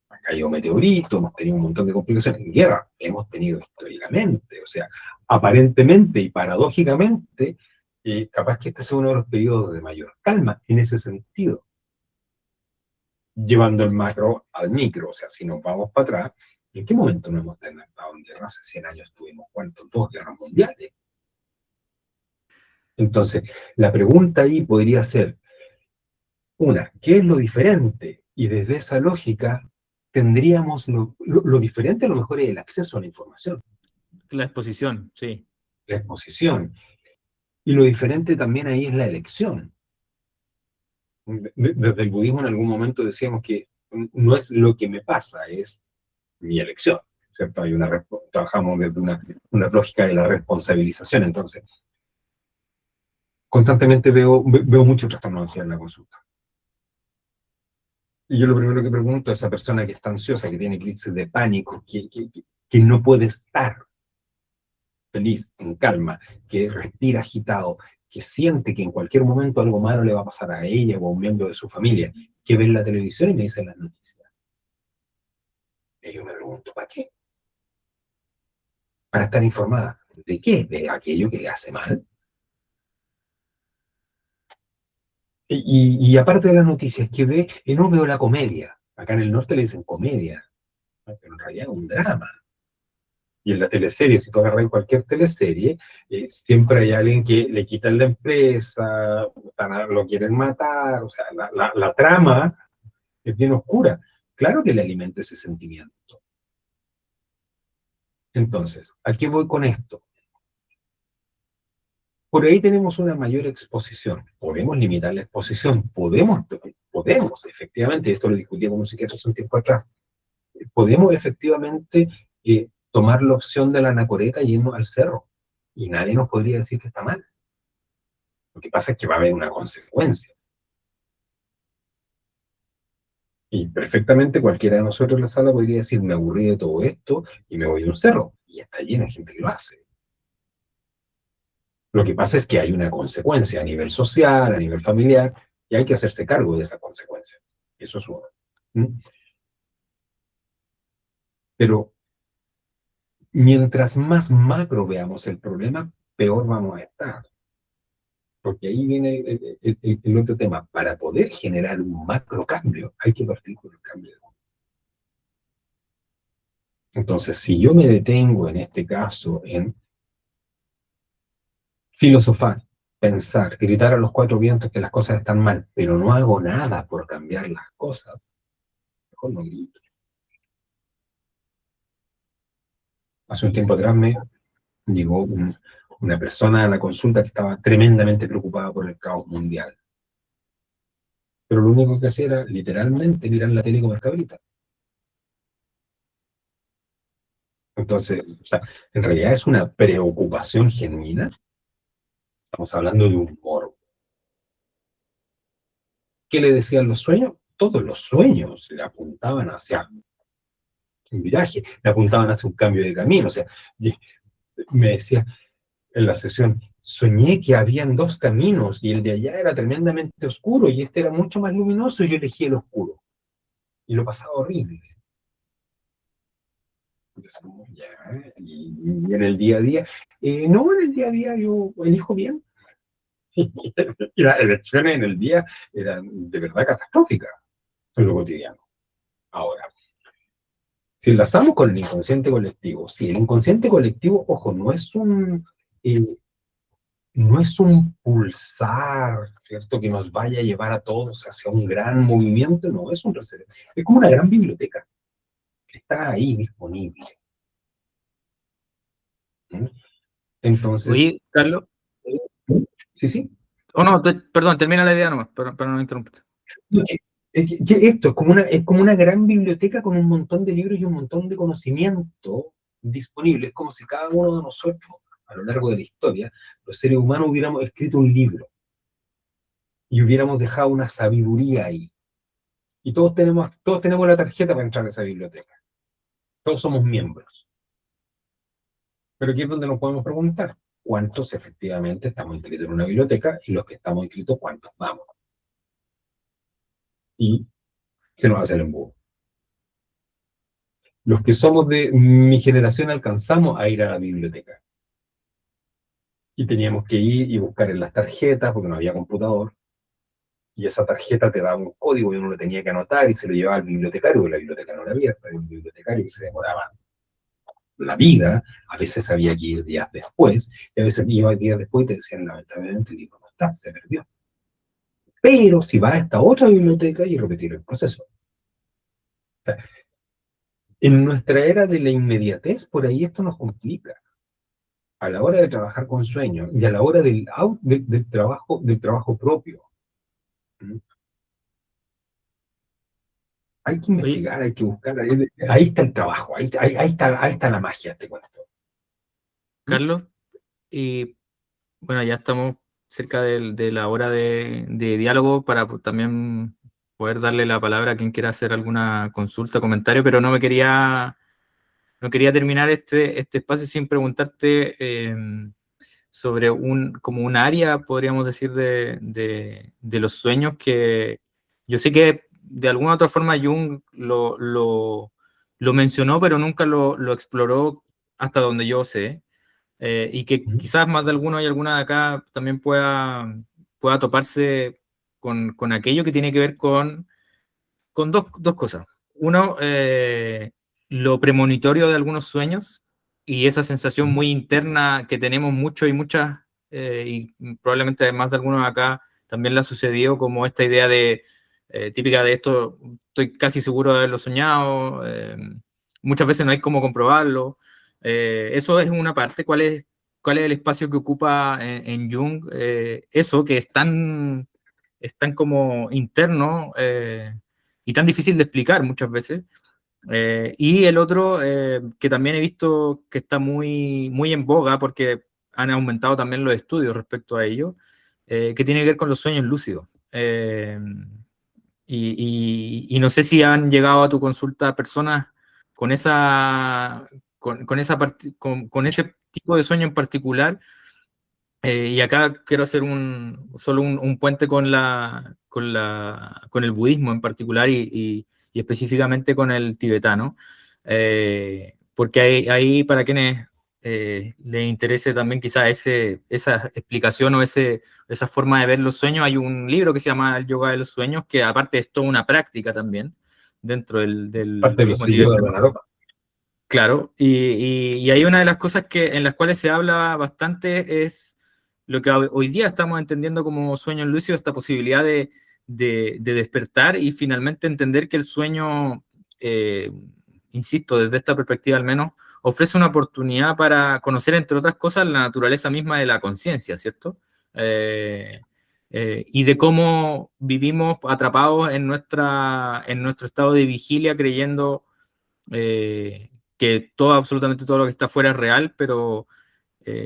han caído meteoritos, hemos tenido un montón de complicaciones. En guerra hemos tenido históricamente, o sea, aparentemente y paradójicamente, capaz que este sea uno de los periodos de mayor calma en ese sentido, llevando el macro al micro. O sea, si nos vamos para atrás, ¿en qué momento no hemos estado en guerra? Hace 100 años tuvimos, ¿cuántos? 2 guerras mundiales. Entonces, la pregunta ahí podría ser, una, ¿qué es lo diferente? Y desde esa lógica, tendríamos lo diferente a lo mejor es el acceso a la información, la exposición, sí, la exposición. Y lo diferente también ahí es la elección. Desde el budismo en algún momento decíamos que no es lo que me pasa, es mi elección. ¿Cierto? Trabajamos desde una lógica de la responsabilización. Entonces, constantemente veo mucho trastorno de ansiedad en la consulta. Y yo lo primero que pregunto a esa persona que está ansiosa, que tiene crisis de pánico, que no puede estar feliz, en calma, que respira agitado, que siente que en cualquier momento algo malo le va a pasar a ella o a un miembro de su familia, que ve en la televisión y me dice las noticias. Y yo me pregunto, ¿para qué? Para estar informada. ¿De qué? ¿De aquello que le hace mal? Y aparte de las noticias que ve, no veo la comedia. Acá en el norte le dicen comedia, pero en realidad es un drama. Y en la teleserie, si tú agarras cualquier teleserie, siempre hay alguien que le quitan la empresa, lo quieren matar, o sea, la trama es bien oscura. Claro que le alimenta ese sentimiento. Entonces, ¿a qué voy con esto? Por ahí tenemos una mayor exposición. Podemos limitar la exposición, podemos efectivamente, esto lo discutí con un psiquiatra hace un tiempo atrás, podemos efectivamente tomar la opción de la anacoreta y irnos al cerro. Y nadie nos podría decir que está mal. Lo que pasa es que va a haber una consecuencia. Y perfectamente cualquiera de nosotros en la sala podría decir, me aburrí de todo esto y me voy a un cerro. Y está lleno de gente que lo hace. Lo que pasa es que hay una consecuencia a nivel social, a nivel familiar, y hay que hacerse cargo de esa consecuencia. Eso es uno. ¿Mm? Pero mientras más macro veamos el problema, peor vamos a estar. Porque ahí viene el otro tema. Para poder generar un macro cambio, hay que partir por el cambio. Entonces, si yo me detengo en este caso en filosofar, pensar, gritar a los cuatro vientos que las cosas están mal, pero no hago nada por cambiar las cosas, mejor no grito. Hace un tiempo atrás me llegó una persona a la consulta que estaba tremendamente preocupada por el caos mundial. Pero lo único que hacía era literalmente mirar la tele como el cabrita. Entonces, o sea, en realidad es una preocupación genuina. Estamos hablando de un morbo. ¿Qué le decían los sueños? Todos los sueños le apuntaban hacia un viraje, le apuntaban hacia un cambio de camino. O sea, me decía en la sesión, soñé que habían dos caminos y el de allá era tremendamente oscuro y este era mucho más luminoso y yo elegí el oscuro. Y lo pasaba horrible. Y en el día a día, no, en el día a día yo elijo bien. Y las elecciones en el día eran de verdad catastróficas en lo cotidiano. Ahora, si enlazamos con el inconsciente colectivo, si el inconsciente colectivo, ojo, eh, no es un pulsar, ¿cierto? Que nos vaya a llevar a todos hacia un gran movimiento, no, es un reserva. Es como una gran biblioteca que está ahí disponible. ¿Mm? Entonces, Oye, Carlos, sí, sí. oh no, perdón, termina la idea nomás, pero no interrumpes. Esto es como una gran biblioteca con un montón de libros y un montón de conocimiento disponible. Es como si cada uno de nosotros, a lo largo de la historia, los seres humanos hubiéramos escrito un libro y hubiéramos dejado una sabiduría ahí. Y todos tenemos la tarjeta para entrar a esa biblioteca. Todos somos miembros. Pero aquí es donde nos podemos preguntar cuántos efectivamente estamos inscritos en una biblioteca y los que estamos inscritos, cuántos vamos. Y se nos hace el embudo. Los que somos de mi generación alcanzamos a ir a la biblioteca. Y teníamos que ir y buscar en las tarjetas, porque no había computador, y esa tarjeta te daba un código y uno lo tenía que anotar y se lo llevaba al bibliotecario, porque la biblioteca no era abierta, era un bibliotecario que se demoraba la vida, a veces había que ir días después, y a veces iba días después y te decían, lamentablemente el libro no está, se perdió. Pero si vas a esta otra biblioteca y repetir el proceso. O sea, en nuestra era de la inmediatez, por ahí esto nos complica. A la hora de trabajar con sueños y a la hora del trabajo propio. ¿Mm? Hay que Oye, investigar, hay que buscar, ahí está el trabajo, ahí está la magia, te cuento. ¿Mm? Carlos, y bueno, ya estamos cerca de la hora de diálogo para también poder darle la palabra a quien quiera hacer alguna consulta, comentario, pero no quería terminar este espacio sin preguntarte sobre como un área, podríamos decir, de los sueños que yo sé que de alguna u otra forma Jung lo mencionó, pero nunca lo exploró hasta donde yo sé. Y que ¿Mm? quizás más de alguno y alguna de acá también pueda toparse con aquello que tiene que ver con dos cosas. Uno, lo premonitorio de algunos sueños y esa sensación ¿Mm? muy interna que tenemos muchos y muchas, y probablemente más de algunos acá también le ha sucedido, como esta idea típica de esto, estoy casi seguro de haberlo soñado, muchas veces no hay cómo comprobarlo. Eso es una parte. ¿Cuál es el espacio que ocupa en Jung? Eso que es tan como interno, y tan difícil de explicar muchas veces. Y el otro, que también he visto que está muy en boga porque han aumentado también los estudios respecto a ello, que tiene que ver con los sueños lúcidos. Y no sé si han llegado a tu consulta personas con con ese tipo de sueño en particular. Y acá quiero hacer solo un puente con el budismo en particular y específicamente con el tibetano, porque ahí para quienes les interese también quizás esa explicación o esa forma de ver los sueños, hay un libro que se llama El Yoga de los Sueños, que aparte es toda una práctica también dentro del Parte de los budismo sellos de tibetano. Guanaropa. Claro, y hay una de las cosas en las cuales se habla bastante es lo que hoy día estamos entendiendo como sueño lúcido, esta posibilidad de despertar y finalmente entender que el sueño, eh, insisto, desde esta perspectiva al menos, ofrece una oportunidad para conocer, entre otras cosas, la naturaleza misma de la conciencia, ¿cierto? Y de cómo vivimos atrapados en nuestro estado de vigilia creyendo eh, que absolutamente todo lo que está afuera es real, pero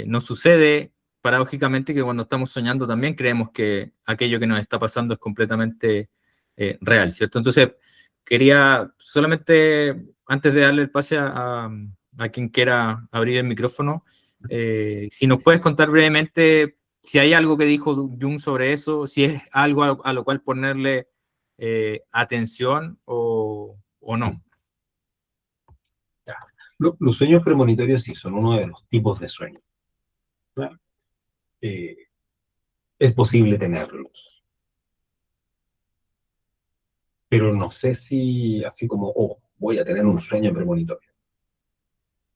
nos sucede paradójicamente que cuando estamos soñando también creemos que aquello que nos está pasando es completamente real, ¿cierto? Entonces, quería solamente, antes de darle el pase a quien quiera abrir el micrófono, si nos puedes contar brevemente si hay algo que dijo Jung sobre eso, si es algo a lo cual ponerle atención o no. Ya. Los sueños premonitorios sí son uno de los tipos de sueños. ¿Verdad? Es posible tenerlos, pero no sé si así como, oh, voy a tener un sueño premonitorio.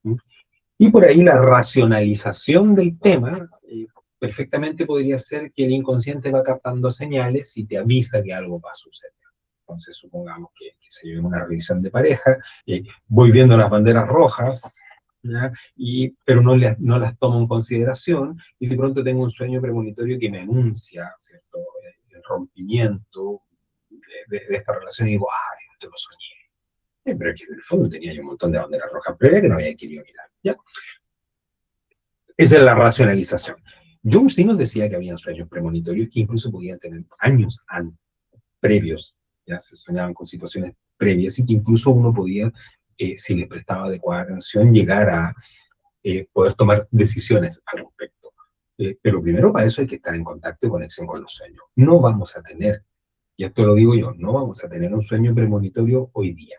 ¿Mm? Y por ahí la racionalización del tema perfectamente podría ser que el inconsciente va captando señales y te avisa que algo va a suceder. Entonces, supongamos que se lleve una revisión de pareja, voy viendo las banderas rojas, ¿ya? Pero no las tomo en consideración, y de pronto tengo un sueño premonitorio que me anuncia, ¿cierto? El rompimiento de esta relación, y digo, ay, esto lo soñé. Pero es que en el fondo tenía yo un montón de banderas rojas previas que no había querido mirar, ¿ya? Esa es la racionalización. Jung sí nos decía que habían sueños premonitorios que incluso podían tener años previos, ya se soñaban con situaciones previas y que incluso uno podía, si le prestaba adecuada atención, llegar a poder tomar decisiones al respecto. Pero primero para eso hay que estar en contacto y conexión con los sueños. No vamos a tener, y esto lo digo yo, no vamos a tener un sueño premonitorio hoy día.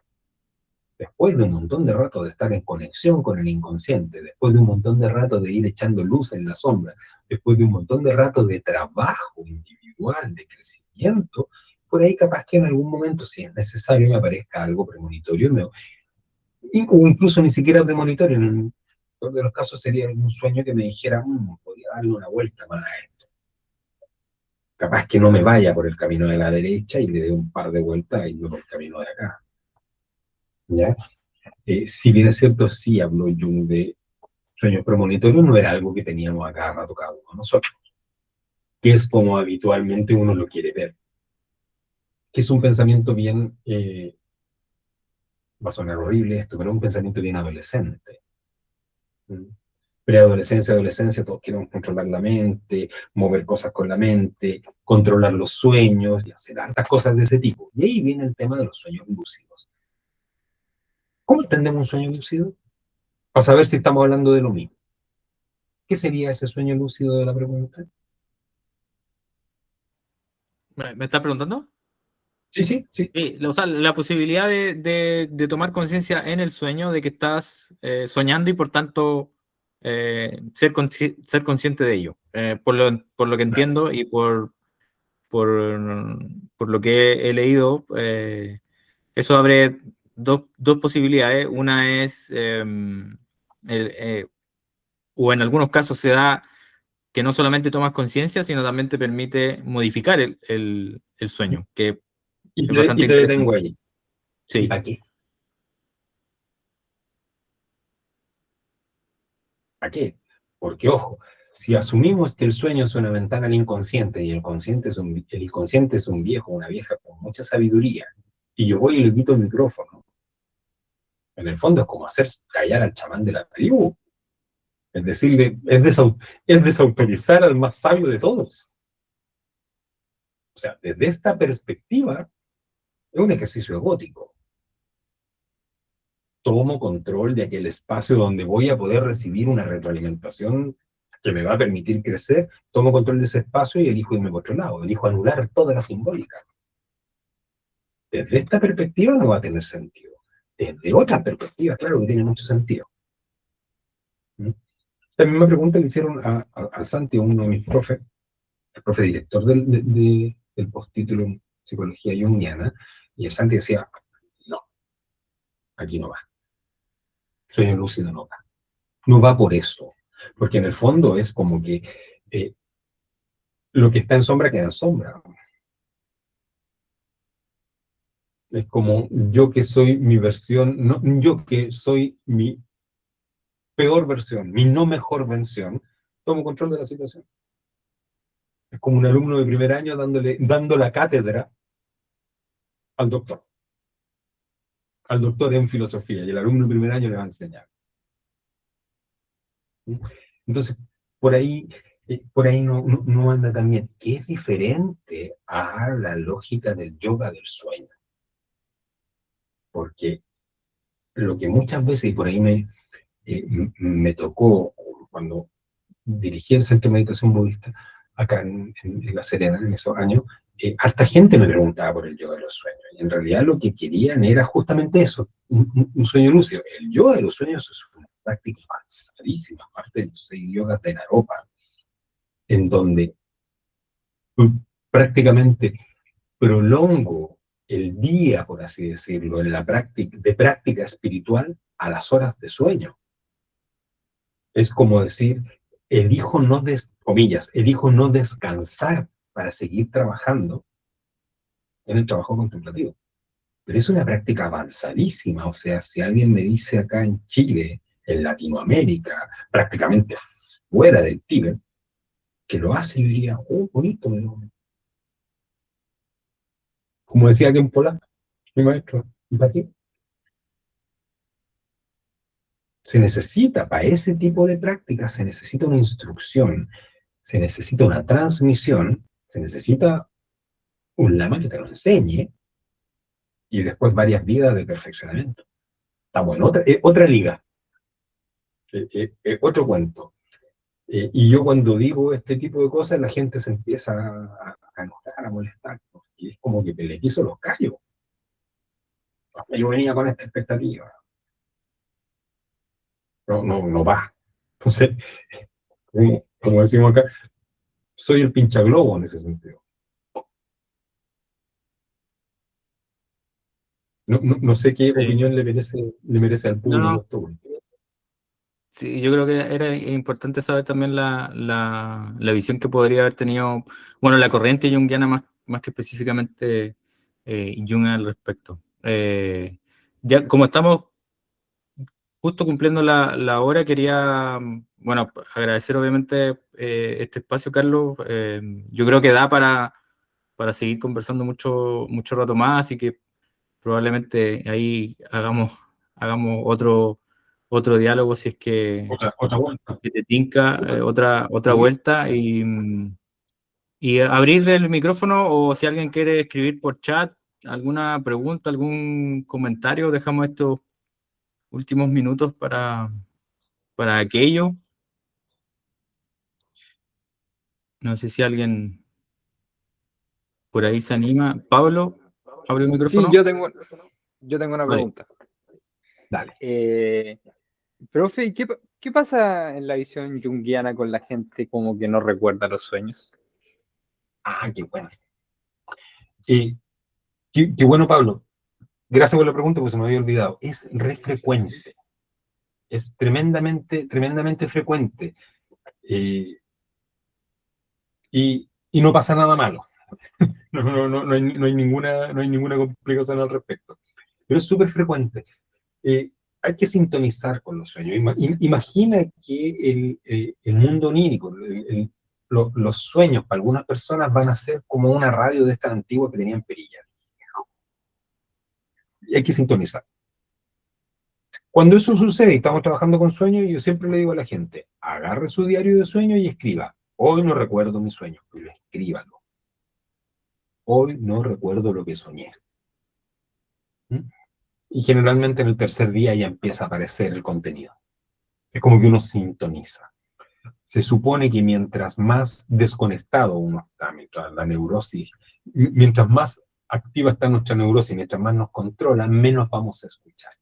Después de un montón de rato de estar en conexión con el inconsciente, después de un montón de rato de ir echando luz en la sombra, después de un montón de rato de trabajo individual, de crecimiento, por ahí capaz que en algún momento, si es necesario, me aparezca algo premonitorio, o incluso ni siquiera premonitorio, en uno de los casos sería algún sueño que me dijera, podría darle una vuelta más a esto. Capaz que no me vaya por el camino de la derecha y le dé un par de vueltas y yo por el camino de acá. ¿Ya? Si bien es cierto, sí habló Jung de sueños premonitorios, no era algo que teníamos a cada rato cada uno de nosotros, que es como habitualmente uno lo quiere ver, que es un pensamiento bien, va a sonar horrible esto, pero un pensamiento bien adolescente. Preadolescencia, adolescencia, todos queremos controlar la mente, mover cosas con la mente, controlar los sueños y hacer hartas cosas de ese tipo. Y ahí viene el tema de los sueños lúcidos. ¿Cómo entendemos un sueño lúcido? Para saber si estamos hablando de lo mismo. ¿Qué sería ese sueño lúcido de la pregunta? ¿Me estás preguntando? Sí, sí, sí. Sí, o sea, la posibilidad de tomar conciencia en el sueño de que estás soñando y por tanto ser consciente de ello. Por lo que Claro. entiendo y por, por lo que he leído, eso abre dos posibilidades. Una es, o en algunos casos se da que no solamente tomas conciencia, sino también te permite modificar el sueño, que es Y bastante te detengo interesante. ahí. ¿Y Sí. para qué? ¿Para qué? Porque, ojo, si asumimos que el sueño es una ventana al inconsciente y el inconsciente es un viejo, una vieja con mucha sabiduría, y yo voy y le quito el micrófono, en el fondo es como hacer callar al chamán de la tribu. Es decirle, es desautorizar al más sabio de todos. O sea, desde esta perspectiva, Es un ejercicio egótico. Tomo control de aquel espacio donde voy a poder recibir una retroalimentación que me va a permitir crecer, tomo control de ese espacio y elijo irme por otro lado, elijo anular toda la simbólica. Desde esta perspectiva no va a tener sentido. Desde otras perspectivas, claro que tiene mucho sentido. ¿Mm? La misma pregunta le hicieron a Santi, uno de mis profes, el profe director del postítulo en Psicología Jungiana, y el Santi decía, no, aquí no va. Sueño lúcido no va. No va por eso. Porque en el fondo es como que eh, lo que está en sombra queda en sombra. Es como yo que soy mi versión, no, yo que soy mi peor versión, mi no mejor versión, tomo control de la situación. Es como un alumno de primer año dando la cátedra al doctor en filosofía, y el alumno de primer año le va a enseñar. ¿Sí? Entonces, por ahí, no anda tan bien, que es diferente a la lógica del yoga del sueño. Porque lo que muchas veces, y por ahí me tocó cuando dirigí el Centro de Meditación Budista acá en La Serena en esos años, harta gente me preguntaba por el yoga de los sueños. Y en realidad lo que querían era justamente eso, un sueño lúcido. El yoga de los sueños es una práctica avanzadísima, aparte de los 6 yogas de Naropa, en donde prácticamente prolongo el día, por así decirlo, en la práctica espiritual a las horas de sueño. Es como decir, elijo no descansar para seguir trabajando en el trabajo contemplativo. Pero es una práctica avanzadísima, o sea, si alguien me dice acá en Chile, en Latinoamérica, prácticamente fuera del Tíbet, que lo hace, yo diría, oh, bonito, como decía aquí en Polaco, mi maestro, ¿para qué? Se necesita, para ese tipo de prácticas, se necesita una instrucción, se necesita una transmisión, se necesita un lama que te lo enseñe, y después varias vidas de perfeccionamiento. Estamos en otra liga, otro cuento. Y yo cuando digo este tipo de cosas, la gente se empieza a enojar, a molestar, porque es como que les piso los callos. Yo venía con esta expectativa, no va. Entonces, como decimos acá, soy el pinchaglobo en ese sentido. No sé qué Sí. opinión le merece al No, público no. esto. Sí, yo creo que era importante saber también la visión que podría haber tenido, bueno, la corriente junguiana más que específicamente Jung al respecto. Ya, como estamos justo cumpliendo la hora, quería, bueno, agradecer obviamente este espacio, Carlos. Yo creo que da para seguir conversando mucho rato más, así que probablemente ahí hagamos otro diálogo si es Otra vuelta. que te tinca, otra Sí. vuelta y abrir el micrófono o si alguien quiere escribir por chat alguna pregunta, algún comentario, dejamos estos últimos minutos para aquello. No sé si alguien por ahí se anima. Pablo, abre el Sí, micrófono. yo tengo una Vale. pregunta. Dale. Profe, ¿qué pasa en la visión junguiana con la gente como que no recuerda los sueños? Ah, qué bueno. Qué bueno, Pablo. Gracias por la pregunta, porque se me había olvidado. Es re frecuente. Es tremendamente frecuente. Eh, y no pasa nada malo. No hay ninguna complicación al respecto. Pero es súper frecuente. Hay que sintonizar con los sueños. Imagina que el mundo onírico, los sueños para algunas personas van a ser como una radio de estas antiguas que tenían perillas. Y hay que sintonizar. Cuando eso sucede y estamos trabajando con sueños, yo siempre le digo a la gente, agarre su diario de sueños y escriba. Hoy no recuerdo mis sueños, pero escríbalo. Hoy no recuerdo lo que soñé. ¿Mm? Y generalmente en el tercer día ya empieza a aparecer el contenido. Es como que uno sintoniza. Se supone que mientras más desconectado uno está, mientras la neurosis, mientras más activa está nuestra neurosis, mientras más nos controla, menos vamos a escuchar.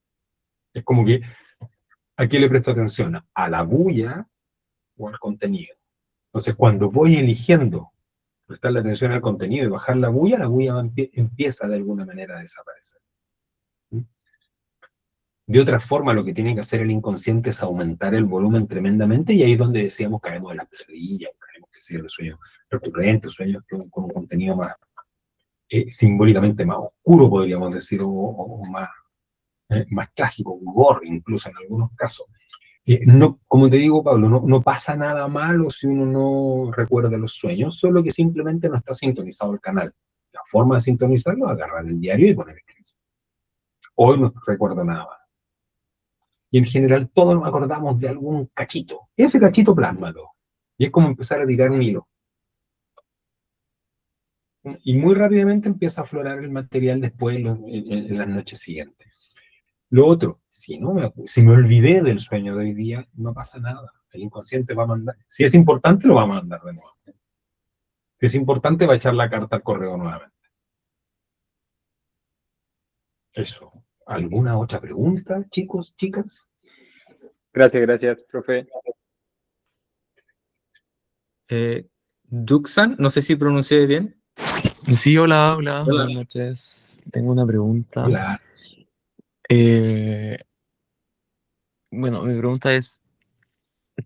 Es como que, ¿a qué le presto atención? ¿A la bulla o al contenido? Entonces, cuando voy eligiendo prestarle atención al contenido y bajar la bulla empieza de alguna manera a desaparecer. ¿Mm? De otra forma, lo que tiene que hacer el inconsciente es aumentar el volumen tremendamente, y ahí es donde decíamos caemos en las pesadillas, caemos en los sueños recurrentes, sueños con un contenido más simbólicamente más oscuro, podríamos decir, o más trágico, gore incluso en algunos casos. No, como te digo, Pablo, no pasa nada malo si uno no recuerda los sueños, solo que simplemente no está sintonizado el canal. La forma de sintonizarlo es agarrar el diario y poner el Hoy no recuerdo nada más. Y en general todos nos acordamos de algún cachito. Ese cachito plásmalo. Y es como empezar a tirar un hilo. Y muy rápidamente empieza a aflorar el material después en las noches siguientes. Lo otro, si me olvidé del sueño de hoy día, no pasa nada. El inconsciente va a mandar. Si es importante, lo va a mandar de nuevo. Si es importante, va a echar la carta al correo nuevamente. Eso. ¿Alguna otra pregunta, chicos, chicas? Gracias, profe. Duxan, no sé si pronuncié bien. Sí, hola, hola, Hola. buenas noches. Tengo una pregunta. Hola. Eh, bueno, mi pregunta es,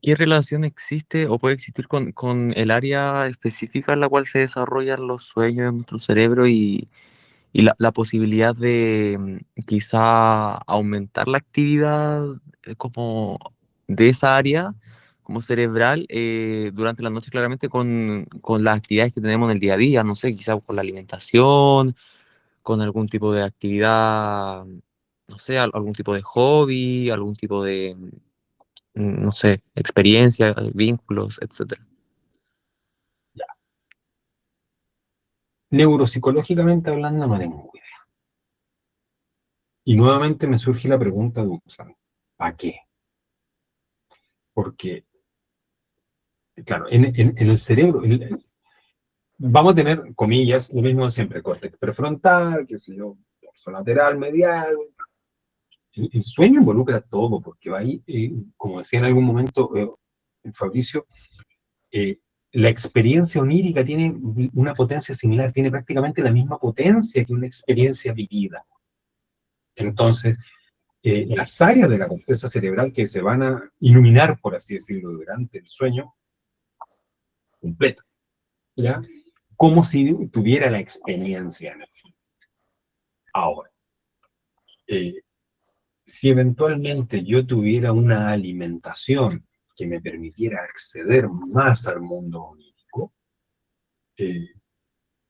¿qué relación existe o puede existir con el área específica en la cual se desarrollan los sueños en nuestro cerebro y la posibilidad de quizá aumentar la actividad como de esa área, como cerebral, durante la noche claramente con las actividades que tenemos en el día a día, no sé, quizá con la alimentación, con algún tipo de actividad, no sé, algún tipo de hobby, algún tipo de, no sé, experiencia, vínculos, etcétera? Neuropsicológicamente hablando, no tengo idea. Y nuevamente me surge la pregunta de Upsan. ¿Para qué? Porque, claro, en el cerebro vamos a tener, comillas, lo mismo de siempre, córtex prefrontal, qué sé yo, dorso lateral, medial. El sueño involucra todo, porque va ahí, como decía en algún momento Fabricio, la experiencia onírica tiene una potencia similar, tiene prácticamente la misma potencia que una experiencia vivida. Entonces, las áreas de la corteza cerebral que se van a iluminar, por así decirlo, durante el sueño, completo, ¿ya? Como si tuviera la experiencia en el fondo. Ahora, si eventualmente yo tuviera una alimentación que me permitiera acceder más al mundo onírico,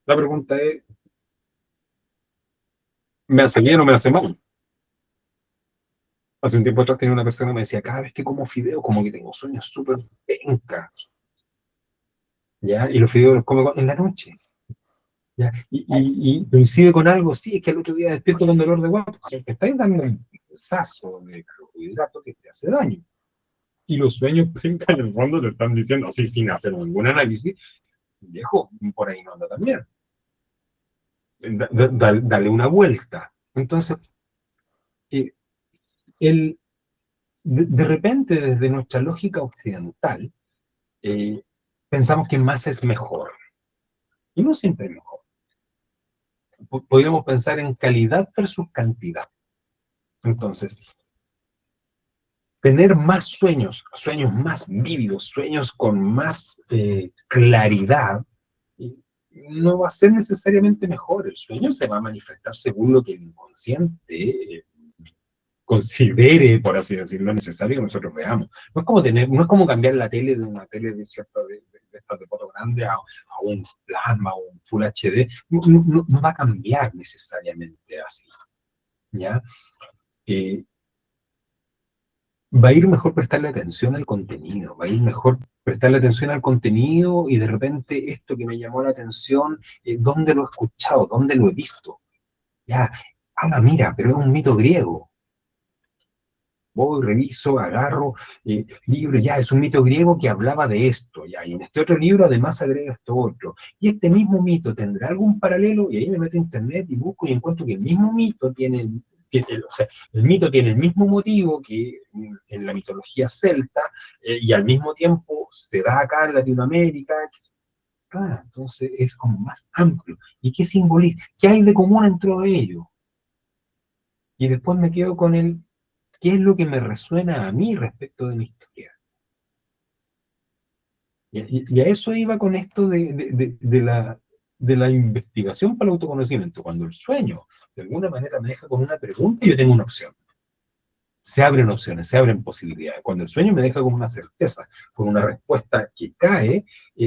la pregunta es, ¿me hace bien o me hace mal? Hace un tiempo atrás tenía una persona que me decía, cada vez que como fideo, como que tengo sueños súper pencas, ¿ya? Y los fideos los como en la noche, ¿ya? Y coincide con algo, sí, es que al otro día despierto con dolor de guata, o sea, te estáis dando un pesazo de carbohidrato que te hace daño. Y los sueños pencas en el fondo te están diciendo, así sin hacer ningún análisis, viejo, por ahí no anda tan bien. Dale una vuelta. Entonces, eh, de repente, desde nuestra lógica occidental, eh, pensamos que más es mejor. Y no siempre es mejor. Podríamos pensar en calidad versus cantidad. Entonces, tener más sueños, sueños más vívidos, sueños con más claridad, no va a ser necesariamente mejor. El sueño se va a manifestar según lo que el inconsciente considere, por así decirlo, necesario que nosotros veamos. No es como cambiar la tele de una tele de cierta de estas de foto grande a un plasma o un Full HD. No va a cambiar necesariamente así, ¿ya? Va a ir mejor prestarle atención al contenido, va a ir mejor prestarle atención al contenido y de repente esto que me llamó la atención, ¿dónde lo he escuchado? ¿Dónde lo he visto? Ya, Ah, mira, pero es un mito griego. Voy, reviso, agarro libro, ya, es un mito griego que hablaba de esto, ya, y en este otro libro además agrega esto otro. Y este mismo mito tendrá algún paralelo, y ahí me meto a internet y busco y encuentro que el mismo mito o sea, el mito tiene el mismo motivo que en la mitología celta, y al mismo tiempo se da acá en Latinoamérica. Ah, entonces es como más amplio. ¿Y qué simboliza? ¿Qué hay de común entre ellos? Y después me quedo con el qué es lo que me resuena a mí respecto de mi historia. Y a eso iba con esto de la investigación para el autoconocimiento. Cuando el sueño, de alguna manera, me deja con una pregunta, yo tengo una opción. Se abren opciones, se abren posibilidades. Cuando el sueño me deja con una certeza, con una respuesta que cae,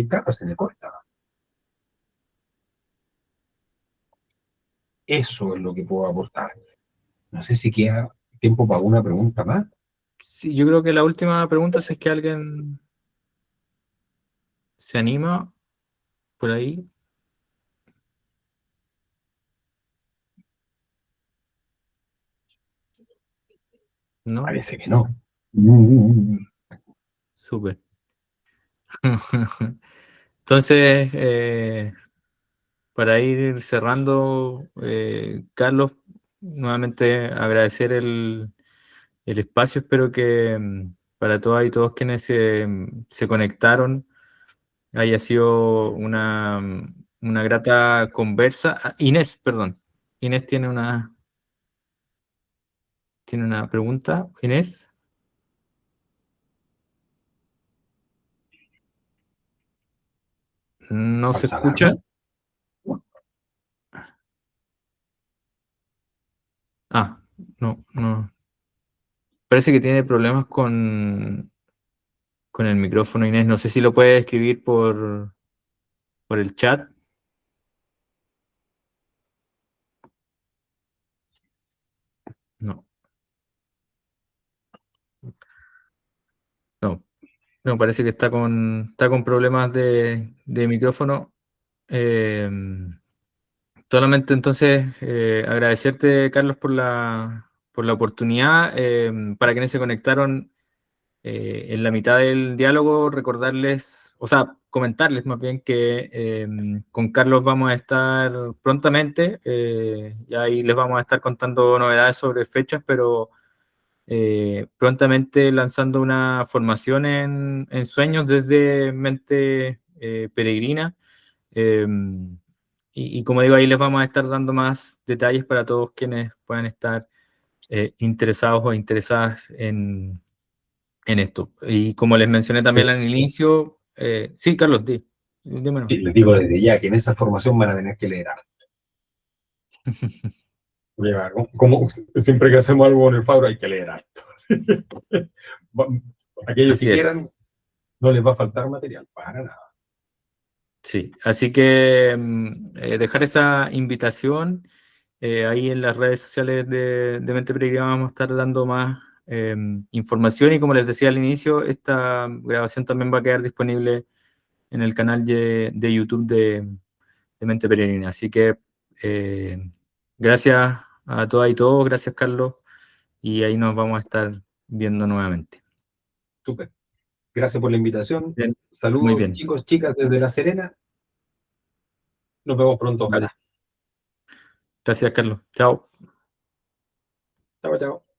claro, se me corta. Eso es lo que puedo aportar. No sé si queda tiempo para una pregunta más. Sí, yo creo que la última pregunta, si es que alguien se anima por ahí, ¿no? Parece que no. Mm. Súper. Entonces, para ir cerrando, Carlos, nuevamente agradecer el espacio. Espero que para todas y todos quienes se conectaron haya sido una grata conversa. Ah, Inés, perdón. Inés tiene una pregunta. Inés, ¿no se Falsa escucha? alarma. Ah, no, no. Parece que tiene problemas con el micrófono, Inés. No sé si lo puede escribir por el chat. No, no, no, parece que está con problemas de micrófono. Eh, Solamente entonces agradecerte, Carlos, por la oportunidad. Para quienes se conectaron en la mitad del diálogo, recordarles, o sea, comentarles más bien que con Carlos vamos a estar prontamente, y ahí les vamos a estar contando novedades sobre fechas, pero prontamente lanzando una formación en sueños desde Mente Peregrina. Eh, y como digo, ahí les vamos a estar dando más detalles para todos quienes puedan estar interesados o interesadas en esto. Y como les mencioné también al inicio, sí, Carlos, dímelo. Sí, les digo desde ya que en esa formación van a tener que leer algo. Mira, como siempre que hacemos algo en el Fabro hay que leer algo. Aquellos que Así quieran, es. no les va a faltar material, para nada. Sí, así que dejar esa invitación ahí en las redes sociales de Mente Peregrina. Vamos a estar dando más información, y como les decía al inicio, esta grabación también va a quedar disponible en el canal de YouTube de Mente Peregrina. Así que eh, gracias a todas y todos, gracias Carlos, y ahí nos vamos a estar viendo nuevamente. Súper. Gracias por la invitación. Bien, muy Saludos, bien. chicos, chicas, desde La Serena. Nos vemos pronto, Vale. ojalá. Gracias Carlos. Chao. Chao, chao.